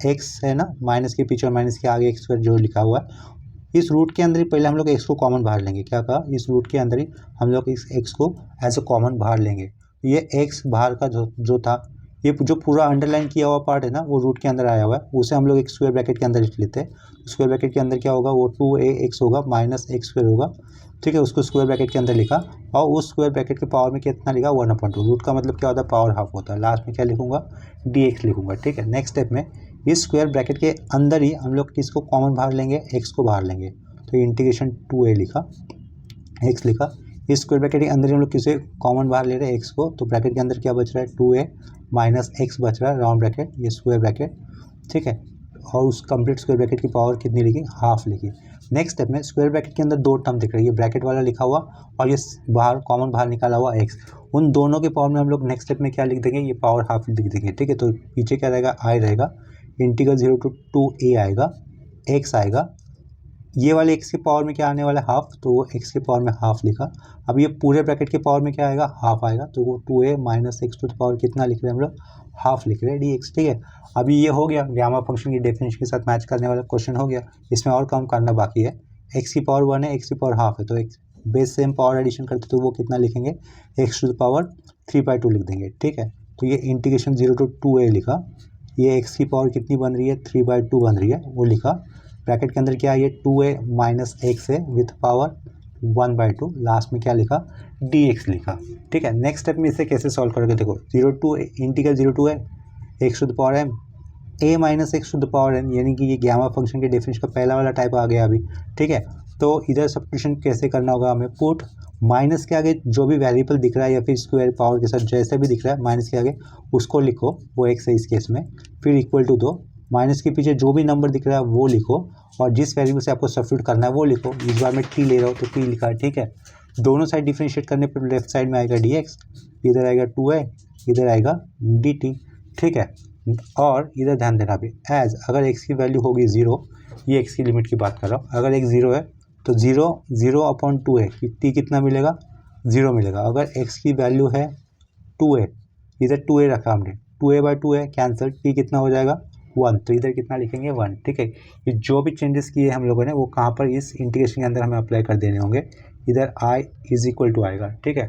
x है ना माइनस के पीछे और माइनस के आगे एक्स स्क्वायर जो लिखा हुआ है, इस रूट के अंदर ही पहले हम लोग एक्स को कॉमन बाहर लेंगे। क्या कहा, इस रूट के अंदर ही हम लोग इस एक्स को एज ए कॉमन बाहर लेंगे। ये एक्स बाहर का जो था, ये जो पूरा अंडरलाइन किया हुआ पार्ट है ना, वो रूट के अंदर आया हुआ है, उसे हम लोग एक स्क्वायर ब्रैकेट के अंदर लिख लेते हैं। स्क्वायर ब्रैकेट के अंदर क्या होगा, वो 2ax होगा माइनस एक्स स्क्वायर होगा, ठीक है। उसको स्क्वायर ब्रैकेट के अंदर लिखा, और उस स्क्वायर ब्रैकेट के पावर में कितना लिखा 1/2। रूट का मतलब क्या होता है, पावर हाफ होता है। लास्ट में क्या लिखूंगा, dx लिखूंगा, ठीक है। नेक्स्ट स्टेप में इस स्क्वायर ब्रैकेट के अंदर ही हम लोग किसको कॉमन बाहर लेंगे, एक्स को बाहर लेंगे। तो इंटीग्रेशन 2a लिखा, x लिखा, इस स्क्वायर ब्रैकेट के अंदर हम लोग किसे कॉमन बाहर ले रहे हैं, x को, तो ब्रैकेट के अंदर क्या बच रहा है 2a माइनस एक्स बच रहा है, राउंड ब्रैकेट, ये स्क्वायर ब्रैकेट, ठीक है। और उस कंप्लीट स्क्वायर ब्रैकेट की पावर कितनी लिखी, हाफ लिखी। नेक्स्ट स्टेप में स्क्वायर ब्रैकेट के अंदर दो टर्म दिख रही है, ये ब्रैकेट वाला लिखा हुआ और ये बाहर कॉमन बाहर निकाला हुआ x, उन दोनों के पावर में हम लोग नेक्स्ट स्टेप में क्या लिख देंगे, ये पावर हाफ लिख देंगे, ठीक है। तो पीछे क्या रहेगा, आई रहेगा, इंटीग्रल 0 to 2a आएगा, x आएगा, ये वाले x के पावर में क्या आने वाला है, हाफ, तो वो x के पावर में हाफ लिखा। अब ये पूरे ब्रैकेट के पावर में क्या आएगा, हाफ आएगा, तो वो 2a minus x to the power कितना लिख रहे हैं हम लोग, हाफ लिख रहे हैं dx, ठीक है। अभी ये हो गया गामा फंक्शन की डेफिनेशन के साथ मैच करने वाला क्वेश्चन हो गया। इसमें और कम करना बाकी है, x की पावर 1 है, x की पावर हाफ है, तो एक बेस सेम पावर एडिशन करते तो वो कितना लिखेंगे, x टू द पावर 3/2 लिख देंगे, ठीक है। तो ये इंटीग्रेशन 0 to 2a लिखा, ये x की पावर कितनी बन रही है 3/2 बन रही है, वो लिखा। ब्रैकेट के अंदर क्या है, ये 2a माइनस एक्स है विथ पावर 1/2, लास्ट में क्या लिखा, dx लिखा, ठीक है। नेक्स्ट स्टेप में इसे कैसे सॉल्व करोगे, देखो 0 to integral 0 to x to the power m, a minus x to the power n, यानी कि ये गामा फंक्शन के डेफिनेशन का पहला वाला टाइप आ गया अभी, ठीक है। तो इधर सब्स्टिट्यूशन कैसे करना होगा हमें, पुट माइनस के आगे जो भी वेरिएबल दिख रहा है या फिर स्क्वायर पावर के साथ जैसे भी दिख रहा है माइनस के आगे उसको लिखो, वो x है इस केस में, फिर इक्वल टू दो, माइनस के पीछे जो भी नंबर दिख रहा है वो लिखो, और जिस वेरिएबल से आपको सब्स्टिट्यूट करना है वो लिखो। इस बार मैं t ले रहा हूँ तो t लिखा है, ठीक है। दोनों साइड डिफ्रेंशिएट करने पर लेफ्ट साइड में आएगा dx, इधर आएगा 2a, इधर आएगा dt, ठीक है। और इधर ध्यान देना भी, एज अगर x की वैल्यू होगी 0, ये x की लिमिट की बात कर रहा हूँ, अगर x 0 है तो 0/2a, t कितना मिलेगा, 0 मिलेगा। अगर x की वैल्यू है 2a, इधर 2a रखा हमने, 2a/2a कैंसिल, t कितना हो जाएगा 1, तो इधर कितना लिखेंगे 1, ठीक है। ये जो भी चेंजेस किए हम लोगों ने वो कहाँ पर इस इंटीग्रेशन के अंदर हमें अप्लाई कर देने होंगे, इधर i इज इक्वल टू आएगा, ठीक है।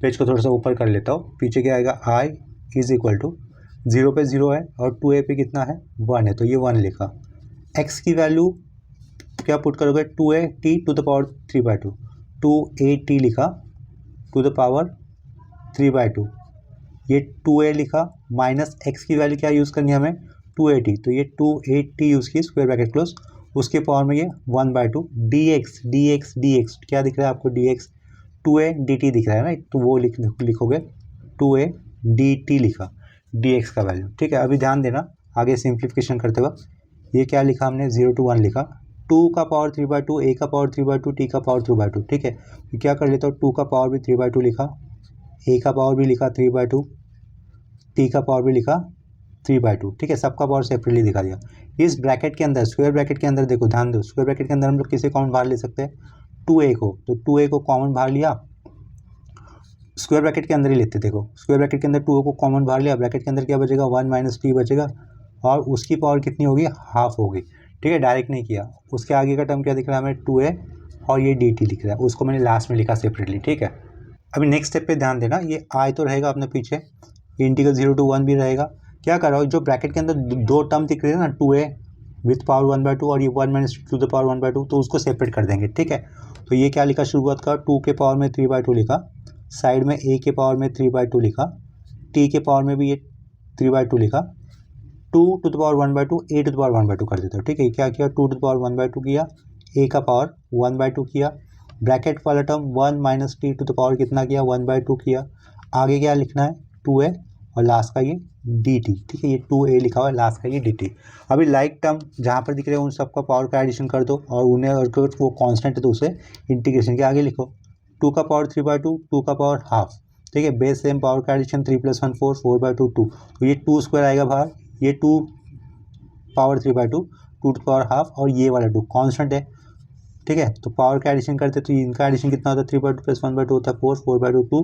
पेज को थोड़ा सा ऊपर कर लेता हूँ, पीछे क्या आएगा, i इज इक्वल टू 0 पे 0 है और 2a पे कितना है 1 है, तो ये 1 लिखा। x की वैल्यू क्या पुट करोगे, 2a t to the power 3/2, 2at लिखा टू द पावर 3/2, ये 2a लिखा, माइनस x की वैल्यू क्या यूज़ करनी है हमें 2at, तो ये 2at यूज़ की, स्क्वायर ब्रैकेट क्लोज, उसके पावर में ये 1/2, dx क्या दिख रहा है आपको, dx 2a dt दिख रहा है ना, तो वो लिखोगे 2a dt लिखा, dx का वैल्यू, ठीक है। अभी ध्यान देना आगे सिंप्लीफिकेशन करते वक्त, ये क्या लिखा हमने 0 to 1 लिखा, 2 का पावर 3/2, a का पावर 3/2, t का पावर 3/2, ठीक है। तो क्या कर लेता हूँ, 2 का पावर भी 3/2 लिखा, a का पावर भी लिखा 3/2, t का पावर भी लिखा 3/2, ठीक है। सबका पावर सेपरेटली दिखा दिया। इस ब्रैकेट के अंदर, स्क्वायर ब्रैकेट के अंदर देखो, ध्यान दो, स्क्वायर ब्रैकेट के अंदर हम लोग किसे कॉमन बाहर ले सकते हैं, 2a को, तो 2a को कॉमन बाहर लिया, स्क्वायर ब्रैकेट के अंदर ही लेते, देखो स्क्वायर ब्रैकेट के अंदर 2a को कॉमन बाहर लिया, ब्रैकेट के अंदर क्या बचेगा 1 माइनस t बचेगा, और उसकी पावर कितनी होगी, हाफ होगी, ठीक है। डायरेक्ट नहीं किया, उसके आगे का टर्म क्या दिख रहा है हमें 2a, और ये dt दिख रहा है, उसको मैंने लास्ट में लिखा सेपरेटली, ठीक है। अभी नेक्स्ट स्टेप पे ध्यान देना, ये i तो रहेगा अपने पीछे, इंटीग्रल 0 to 1 भी रहेगा। क्या कर रहा हूँ, जो ब्रैकेट के अंदर दो टर्म दिख रहे हैं ना, 2a विथ पावर 1/2 और ये 1 माइनस टू द पावर 1/2, तो उसको सेपरेट कर देंगे, ठीक है। तो ये क्या लिखा शुरुआत का, 2 के पावर में 3/2 लिखा, साइड में a के पावर में 3/2 लिखा, t के पावर में भी ये 3/2 लिखा, 2^1/2 a^1/2 कर देता हूँ, ठीक है। क्या किया, 2^1/2 किया, a का पावर 1/2 किया, ब्रैकेट वाला टर्म 1 - t कितना किया, 1/2 किया। आगे क्या लिखना है, 2a और लास्ट का ये dt, ठीक है। ये 2a लिखा हुआ है, लास्ट का ये dt। अभी लाइक टर्म जहाँ पर दिख रहे हैं उन सबका पावर का एडिशन कर दो, और उन्हें अगर वो कांस्टेंट है तो उसे इंटीग्रेशन के आगे लिखो। 2 का पावर 3/2, 2 का पावर हाफ, ठीक है। बेस सेम, पावर का एडिशन 3 + 1 4, 4/2 2, तो ये 2 स्क्वायर आएगा बाहर, ये 2 पावर 3/2, 2 पावर हाफ, और ये वाला 2 कांस्टेंट है, ठीक है। तो पावर का एडिशन करते तो इनका एडिशन कितना होता है, 3/2 + 1/2 होता है 4, 4/2 2,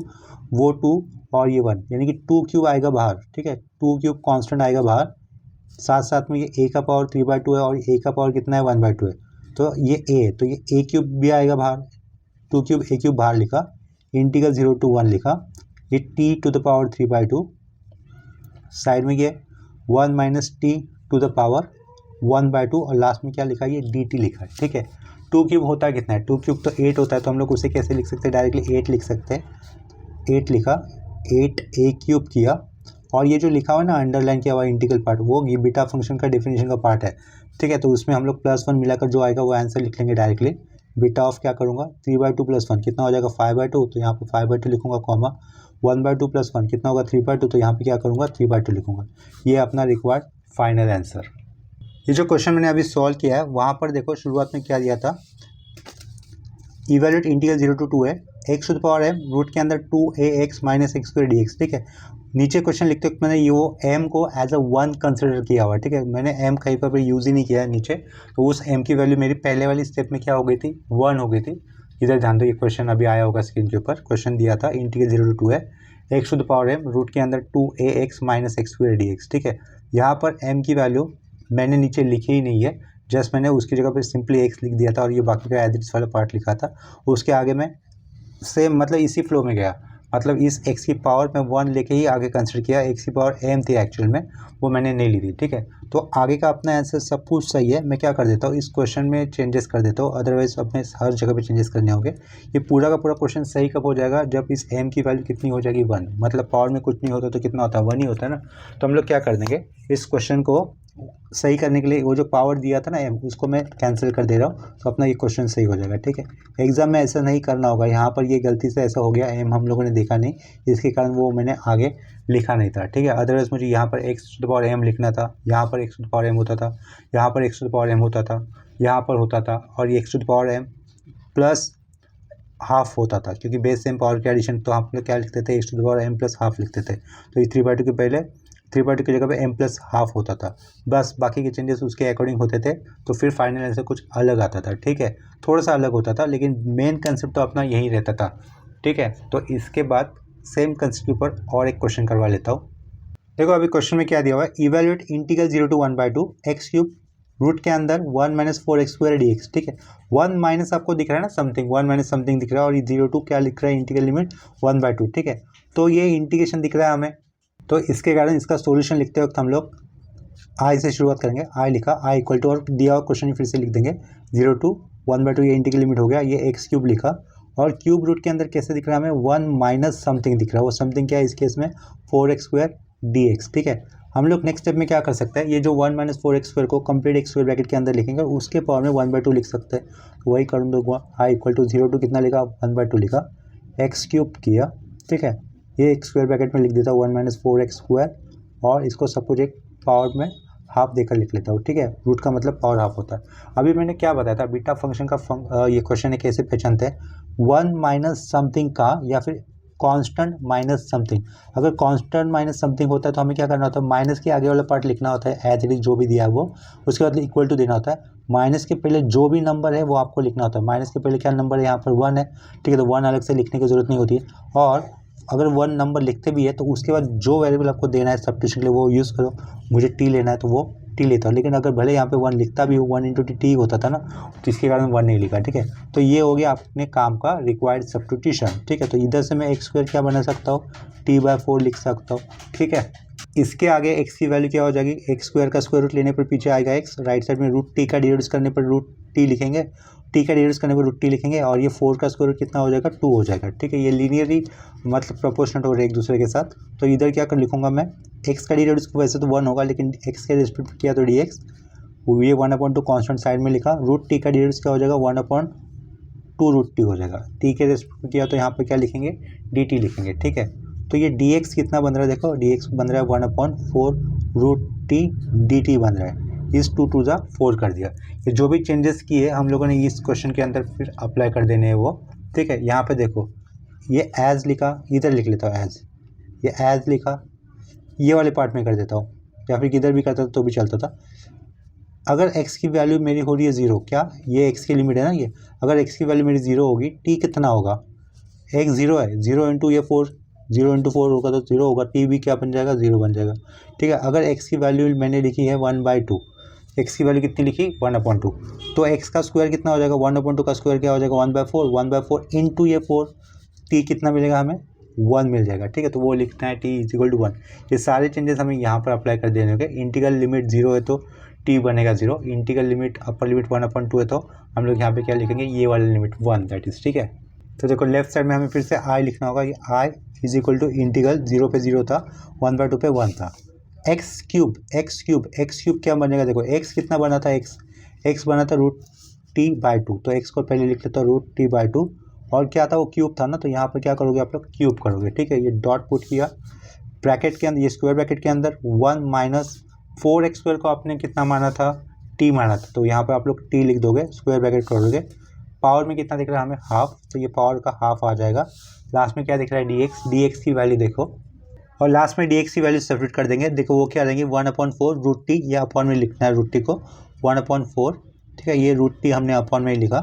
वो 2 और ये 1, यानी कि 2 क्यूब आएगा बाहर, ठीक है। 2 क्यूब कांस्टेंट आएगा बाहर, साथ साथ में ये a का पावर 3/2 है और a का पावर कितना है, 1/2 है, तो ये a है, तो ये a क्यूब भी आएगा बाहर, 2 क्यूब a क्यूब बाहर लिखा, इंटीग्रल 0 to 1 लिखा, ये t⁻³ 3/2, साइड में ये 1 - t⁻² 1/2, और लास्ट में क्या लिखा है, ये dt लिखा है, ठीक है। 2 क्यूब होता है कितना है, 2 क्यूब तो 8 होता है, तो हम लोग उसे कैसे लिख सकते हैं, डायरेक्टली 8 लिख सकते हैं। 8 लिखा, 8a³ किया, और ये जो लिखा हुआ है ना अंडरलाइन किया हुआ इंटीग्रल पार्ट, वो ये बीटा फंक्शन का डेफिनेशन का पार्ट है, ठीक है। तो उसमें हम लोग +1 मिलाकर जो आएगा वो आंसर लिख लेंगे डायरेक्टली। बीटा ऑफ क्या करूँगा, 3/2 + 1 कितना हो जाएगा, 5/2, तो यहाँ पे 5/2 लिखूंगा, कॉमा 1/2 + 1 कितना होगा, 3/2, तो यहाँ पे क्या करूँगा, 3/2 लिखूंगा। ये अपना रिक्वायर्ड फाइनल आंसर। ये जो क्वेश्चन मैंने अभी सॉल्व किया है, वहाँ पर देखो शुरुआत में क्या दिया था, इवेल्यूएट इंटीग्रल 0 to 2 है, x⁻m रूट के अंदर 2ax - x² dx, ठीक है। नीचे क्वेश्चन लिखते वक्त मैंने ये m को एज अ 1 कंसिडर किया हुआ है, ठीक है। मैंने m कहीं पर भी यूज़ ही नहीं किया है नीचे, तो उस m की वैल्यू मेरी पहले वाली स्टेप में क्या हो गई थी, 1 हो गई थी। इधर ध्यान दो, ये क्वेश्चन अभी आया होगा स्क्रीन के ऊपर, क्वेश्चन दिया था इंटीग्रल 0 to 2 है, x⁻m रूट के अंदर 2ax - x² dx, ठीक है। यहाँ पर m की वैल्यू मैंने नीचे लिखी ही नहीं है, जस्ट मैंने उसकी जगह पे सिंपली x लिख दिया था, और ये बाकी का एज वाला पार्ट लिखा था। उसके आगे मैं सेम मतलब इसी फ्लो में गया, मतलब इस x की पावर में 1 लेके ही आगे कंसिडर किया, x की पावर m थी एक्चुअल में, वो मैंने नहीं ली थी, ठीक है। तो आगे का अपना आंसर सब कुछ सही है, मैं क्या कर देता हूँ, इस क्वेश्चन में चेंजेस कर देता हूँ, अदरवाइज अपने हर जगह पे चेंजेस करने होंगे। ये पूरा का पूरा क्वेश्चन सही कब हो जाएगा, जब इस m की वैल्यू कितनी हो जाएगी, 1, मतलब पावर में कुछ नहीं होता तो कितना होता है, 1 ही होता है ना। तो हम लोग क्या कर देंगे, इस क्वेश्चन को सही करने के लिए वो जो पावर दिया था ना m, उसको मैं कैंसिल कर दे रहा हूँ, तो अपना ये क्वेश्चन सही हो जाएगा, ठीक है। एग्जाम में ऐसा नहीं करना होगा, यहाँ पर ये गलती से ऐसा हो गया, m हम लोगों ने देखा नहीं, इसके कारण वो मैंने आगे लिखा नहीं था, ठीक है। अदरवाइज मुझे यहाँ पर x⁻m लिखना था, यहाँ पर x⁻m होता था, यहाँ पर x⁻m होता था, यहाँ पर होता था, और ये x⁻m प्लस हाफ होता था, क्योंकि बेस सेम पावर के एडिशन, तो हम लोग क्या लिखते थे, x⁻m + हाफ लिखते थे। तो ये 3/2 के पहले 3/2 की जगह पे m + हाफ होता था, बस बाकी के चेंजेस उसके अकॉर्डिंग होते थे, तो फिर फाइनल आंसर कुछ अलग आता था, ठीक है। थोड़ा सा अलग होता था, लेकिन मेन कंसेप्ट तो अपना यही रहता था, ठीक है। तो इसके बाद सेम कंसेप्ट के ऊपर और एक क्वेश्चन करवा लेता हूँ। देखो अभी क्वेश्चन में क्या दिया हुआ है, evaluate integral 0 to 1/2 x³ root के अंदर 1 - 4x² dx, ठीक है। 1 माइनस आपको दिख रहा है ना, समथिंग 1 - समथिंग दिख रहा है, और ये 0 to क्या लिख रहा है, इंटीग्रल लिमिट 1/2, ठीक है। तो ये इंटीग्रेशन दिख रहा है हमें, तो इसके कारण इसका सॉल्यूशन लिखते वक्त हम लोग i से शुरुआत करेंगे। i लिखा, i = और दिया हुआ क्वेश्चन फिर से लिख देंगे, 0 to 1/2 ये इंटीग्रल लिमिट हो गया, ये x³ लिखा, और क्यूब रूट के अंदर कैसे दिख रहा है हमें, 1 - समथिंग दिख रहा है, वो समथिंग क्या है इस केस में, 4x² dx, ठीक है। हम लोग नेक्स्ट स्टेप में क्या कर सकते हैं, ये जो 1 - 4x² को कंप्लीट x² ब्रैकेट के अंदर लिखेंगे, उसके पावर में 1/2 लिख सकते हैं, तो वही कर दूँगा। i = 0 to कितना लिखा, 1/2 लिखा, x³ किया, ठीक है। ये x² ब्रैकेट में लिख देता हूँ 1 - 4x², और इसको सब कुछ एक पावर में हाफ देकर लिख लेता हूँ, ठीक है। रूट का मतलब पावर हाफ होता है। अभी मैंने क्या बताया था, बीटा फंक्शन का ये क्वेश्चन है कैसे पहचानते हैं, 1 - समथिंग का या फिर कांस्टेंट माइनस समथिंग। अगर कांस्टेंट माइनस समथिंग होता है तो हमें क्या करना होता है, माइनस के आगे वाला पार्ट लिखना होता है एज इट इज जो भी दिया है वो, उसके बाद इक्वल टू देना होता है। माइनस के पहले जो भी नंबर है वो आपको लिखना होता है। माइनस के पहले क्या नंबर है, यहाँ पर 1 है, ठीक है, तो 1 अलग से लिखने की जरूरत नहीं होती है। और अगर 1 नंबर लिखते भी है तो उसके बाद जो वेरिएबल आपको देना है सब्स्टिट्यूशन के लिए वो यूज़ करो। मुझे टी लेना है तो वो टी लेता हूँ, लेकिन अगर भले यहाँ पे 1 लिखता भी हो, 1 × टी होता था ना, तो इसके कारण 1 नहीं लिखा, ठीक है। तो ये हो गया अपने काम का रिक्वायर्ड सब्स्टिट्यूशन, ठीक है। तो इधर से मैं x² क्या बना सकता हूँ, t/4 लिख सकता हूँ, ठीक है। इसके आगे x की वैल्यू क्या हो जाएगी, x² का स्क्वायर रूट लेने पर पीछे आएगा x, राइट साइड में √t का डिवाइड करने पर √t लिखेंगे, टी का डेरिवेटिव करने पर रूट टी लिखेंगे और ये 4 का स्क्वायर रूट कितना हो जाएगा 2 हो जाएगा, ठीक है। ये लीनियरली मतलब प्रोपोर्शनल हो रहे हैं एक दूसरे के साथ। तो इधर क्या कर लिखूंगा मैं, एक्स का डेरिवेटिव वैसे तो 1 होगा, लेकिन एक्स के रेस्पेक्ट में किया तो डी एक्स, ये 1/2 कॉन्स्टेंट साइड में लिखा। रूट टी का डेरिवेटिव क्या हो जाएगा 1/2 रूट टी हो जाएगा। टी के रेस्पेक्ट में किया तो यहाँ पर क्या लिखेंगे डी टी लिखेंगे, ठीक है। तो ये डी एक्स कितना बन रहा है, देखो डी एक्स बन रहा है 1/4 रूट टी डी टी बन रहा है। इस 2 टू जा 4 कर दिया। ये जो भी चेंजेस किए हम लोगों ने इस क्वेश्चन के अंदर फिर अप्लाई कर देने हैं वो, ठीक है। यहाँ पे देखो ये एज लिखा, इधर लिख लेता हूँ एज, ये एज लिखा, ये वाले पार्ट में कर देता हूँ, या फिर किधर भी करता तो भी चलता था। अगर x की वैल्यू मेरी हो रही है 0, क्या ये x की लिमिट है ना ये, अगर x की वैल्यू मेरी 0 होगी, t कितना होगा, x 0 है, 0 इंटू ये 4, 0 इंटू 4 होगा तो 0 होगा, t भी क्या बन जाएगा 0 बन जाएगा, ठीक है। अगर x की वैल्यू मैंने लिखी है 1/2, x की वैल्यू कितनी लिखी 1/2, तो x का स्क्वायर कितना हो जाएगा 1/2 का स्क्वायर क्या हो जाएगा 1/4, 1/4 इंटू ये 4, t कितना मिलेगा हमें 1 मिल जाएगा, ठीक है। तो वो लिखना है t = 1। ये सारे चेंजेस हमें यहाँ पर अप्लाई कर देने होंगे। इंटीग्रल लिमिट 0 है तो t बनेगा 0, इंटीग्रल लिमिट अपर लिमिट 1/2 है तो हम लोग यहाँ पे क्या लिखेंगे, ये वाला लिमिट 1, दैट इज, ठीक है। तो देखो लेफ्ट साइड में हमें फिर से i लिखना होगा, ये i = इंटीग्रल 0 पे 0 था, 1/2 पे 1 था। एक्स क्यूब क्या बनेगा, देखो x कितना बना था, x बना था √t/2, तो x को पहले लिख लेता हूँ √t/2, और क्या था वो क्यूब था ना, तो यहाँ पर क्या करोगे आप लोग क्यूब करोगे, ठीक है। ये डॉट पुट किया, ब्रैकेट के अंदर, ये स्क्वायर ब्रैकेट के अंदर 1 - 4x² को आपने कितना माना था t माना था, तो यहाँ पर आप लोग t लिख दोगे, स्क्वायर ब्रैकेट करोगे। पावर में कितना दिख रहा है हमें हाफ, तो ये पावर का हाफ आ जाएगा। लास्ट में क्या दिख रहा है dx की वैल्यू देखो, और लास्ट में dx की वैल्यू सब्स्टिट्यूट कर देंगे। देखो वो क्या रहेंगे 1/4 रूट टी, ये अपॉन में लिखना है रूट टी को 1/4, ठीक है। ये रूट टी हमने अपॉन में ही लिखा,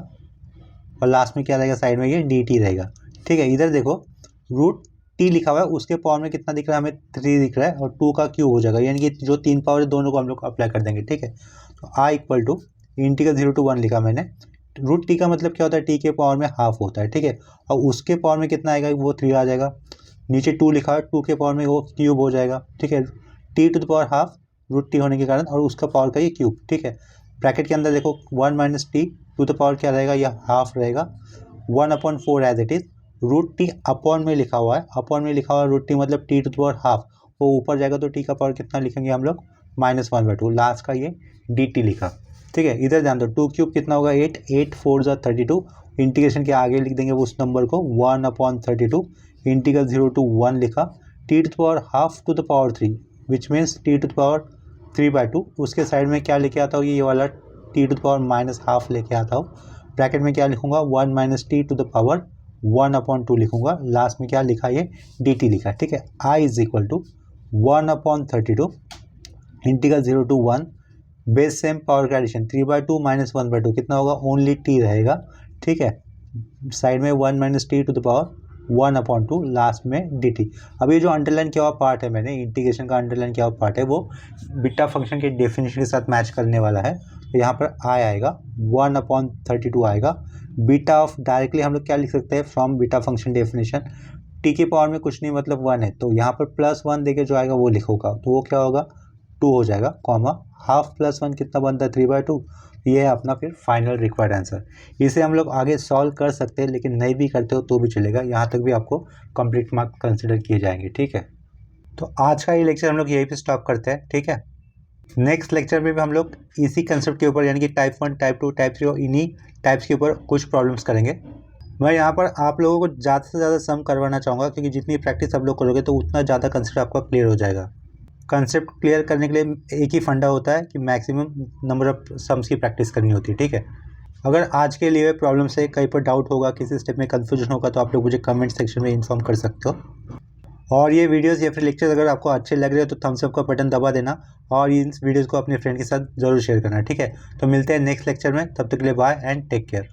और लास्ट में क्या रहेगा साइड में ये डी टी रहेगा, ठीक है। इधर देखो रूट टी लिखा हुआ है, उसके पावर में कितना दिख रहा है हमें 3 दिख रहा है, और 2 का क्यूब हो जाएगा, यानी कि जो 3 पावर है दोनों को हम लोग अप्लाई कर देंगे, ठीक है। तो i = इंटीग्रल 0 to 1 लिखा मैंने। रूट टी का मतलब क्या होता है, टी के पावर में हाफ होता है, ठीक है। और उसके पावर में कितना आएगा वो 3 आ जाएगा। नीचे 2 लिखा है, 2 के पावर में वो क्यूब हो जाएगा, ठीक है। t⁻½ रूट टी होने के कारण, और उसका पावर का ये क्यूब, ठीक है। ब्रैकेट के अंदर देखो 1 - t टू द पावर क्या रहेगा, यह हाफ रहेगा, 1/4 as it is. Root t upon में लिखा हुआ है, अपॉन में लिखा हुआ है रूट टी मतलब t⁻½ वो ऊपर जाएगा तो t का पावर कितना लिखेंगे हम लोग -1/2, लास्ट का ये dt लिखा, ठीक है। इधर ध्यान दो 2 क्यूब कितना होगा 8, 8 × 4 = 32, इंटीग्रेशन के आगे लिख देंगे उस नंबर को 1/32, इंटीग्रल 0 to 1 लिखा, t⁻½ to the power 3 which means t⁻3/2, उसके साइड में क्या लेके आता हूँ ये वाला t⁻−½ लेके आता हूँ। ब्रैकेट में क्या लिखूंगा 1 - t टू द पावर 1/2 लिखूंगा, लास्ट में क्या लिखा ये dt लिखा, ठीक है। i = 1/32 integral 0 to 1 base same power का एडिशन 3/2 - 1/2 कितना होगा ओनली t रहेगा, ठीक है। साइड में 1 - t to the power 1/2, last में dt। अब ये जो अंडरलाइन किया हुआ पार्ट है मैंने इंटीग्रेशन का अंडरलाइन किया हुआ पार्ट है वो बीटा फंक्शन के डेफिनेशन के साथ मैच करने वाला है, तो यहाँ पर i आएगा 1/32 आएगा। बीटा ऑफ डायरेक्टली हम लोग क्या लिख सकते हैं from beta function definition, t के पावर में कुछ नहीं मतलब 1 है, तो यहाँ पर +1 देके जो आएगा वो लिखोगा, तो वो क्या होगा 2 हो जाएगा, कॉमा हाफ + 1 कितना बनता है 3/2। ये है अपना फिर फाइनल रिक्वायर्ड आंसर। इसे हम लोग आगे सॉल्व कर सकते हैं, लेकिन नहीं भी करते हो तो भी चलेगा, यहाँ तक भी आपको कंप्लीट मार्क कंसिडर किए जाएंगे, ठीक है। तो आज का ये लेक्चर हम लोग यहीं पे स्टॉप करते हैं, ठीक है। नेक्स्ट लेक्चर में भी हम लोग इसी कंसेप्ट के ऊपर यानी कि टाइप 1, टाइप 2, टाइप 3 और इन्हीं टाइप्स के ऊपर कुछ प्रॉब्लम्स करेंगे। मैं यहाँ पर आप लोगों को ज़्यादा से ज़्यादा सम करवाना चाहूँगा, क्योंकि जितनी प्रैक्टिस आप लोग करोगे तो उतना ज़्यादा कंसेप्ट आपका क्लियर हो जाएगा। कंसेप्ट क्लियर करने के लिए एक ही फंडा होता है कि मैक्सिमम नंबर ऑफ सम्स की प्रैक्टिस करनी होती है, ठीक है। अगर आज के लिए प्रॉब्लम से कहीं पर डाउट होगा, किसी स्टेप में कन्फ्यूजन होगा, तो आप लोग मुझे कमेंट सेक्शन में इन्फॉर्म कर सकते हो। और ये वीडियोस या फिर लेक्चर्स अगर आपको अच्छे लग रहे हो तो थम्स अप का बटन दबा देना, और इन वीडियोस को अपने फ्रेंड के साथ ज़रूर शेयर करना, ठीक है। तो मिलते हैं नेक्स्ट लेक्चर में, तब तक के लिए बाय एंड टेक केयर।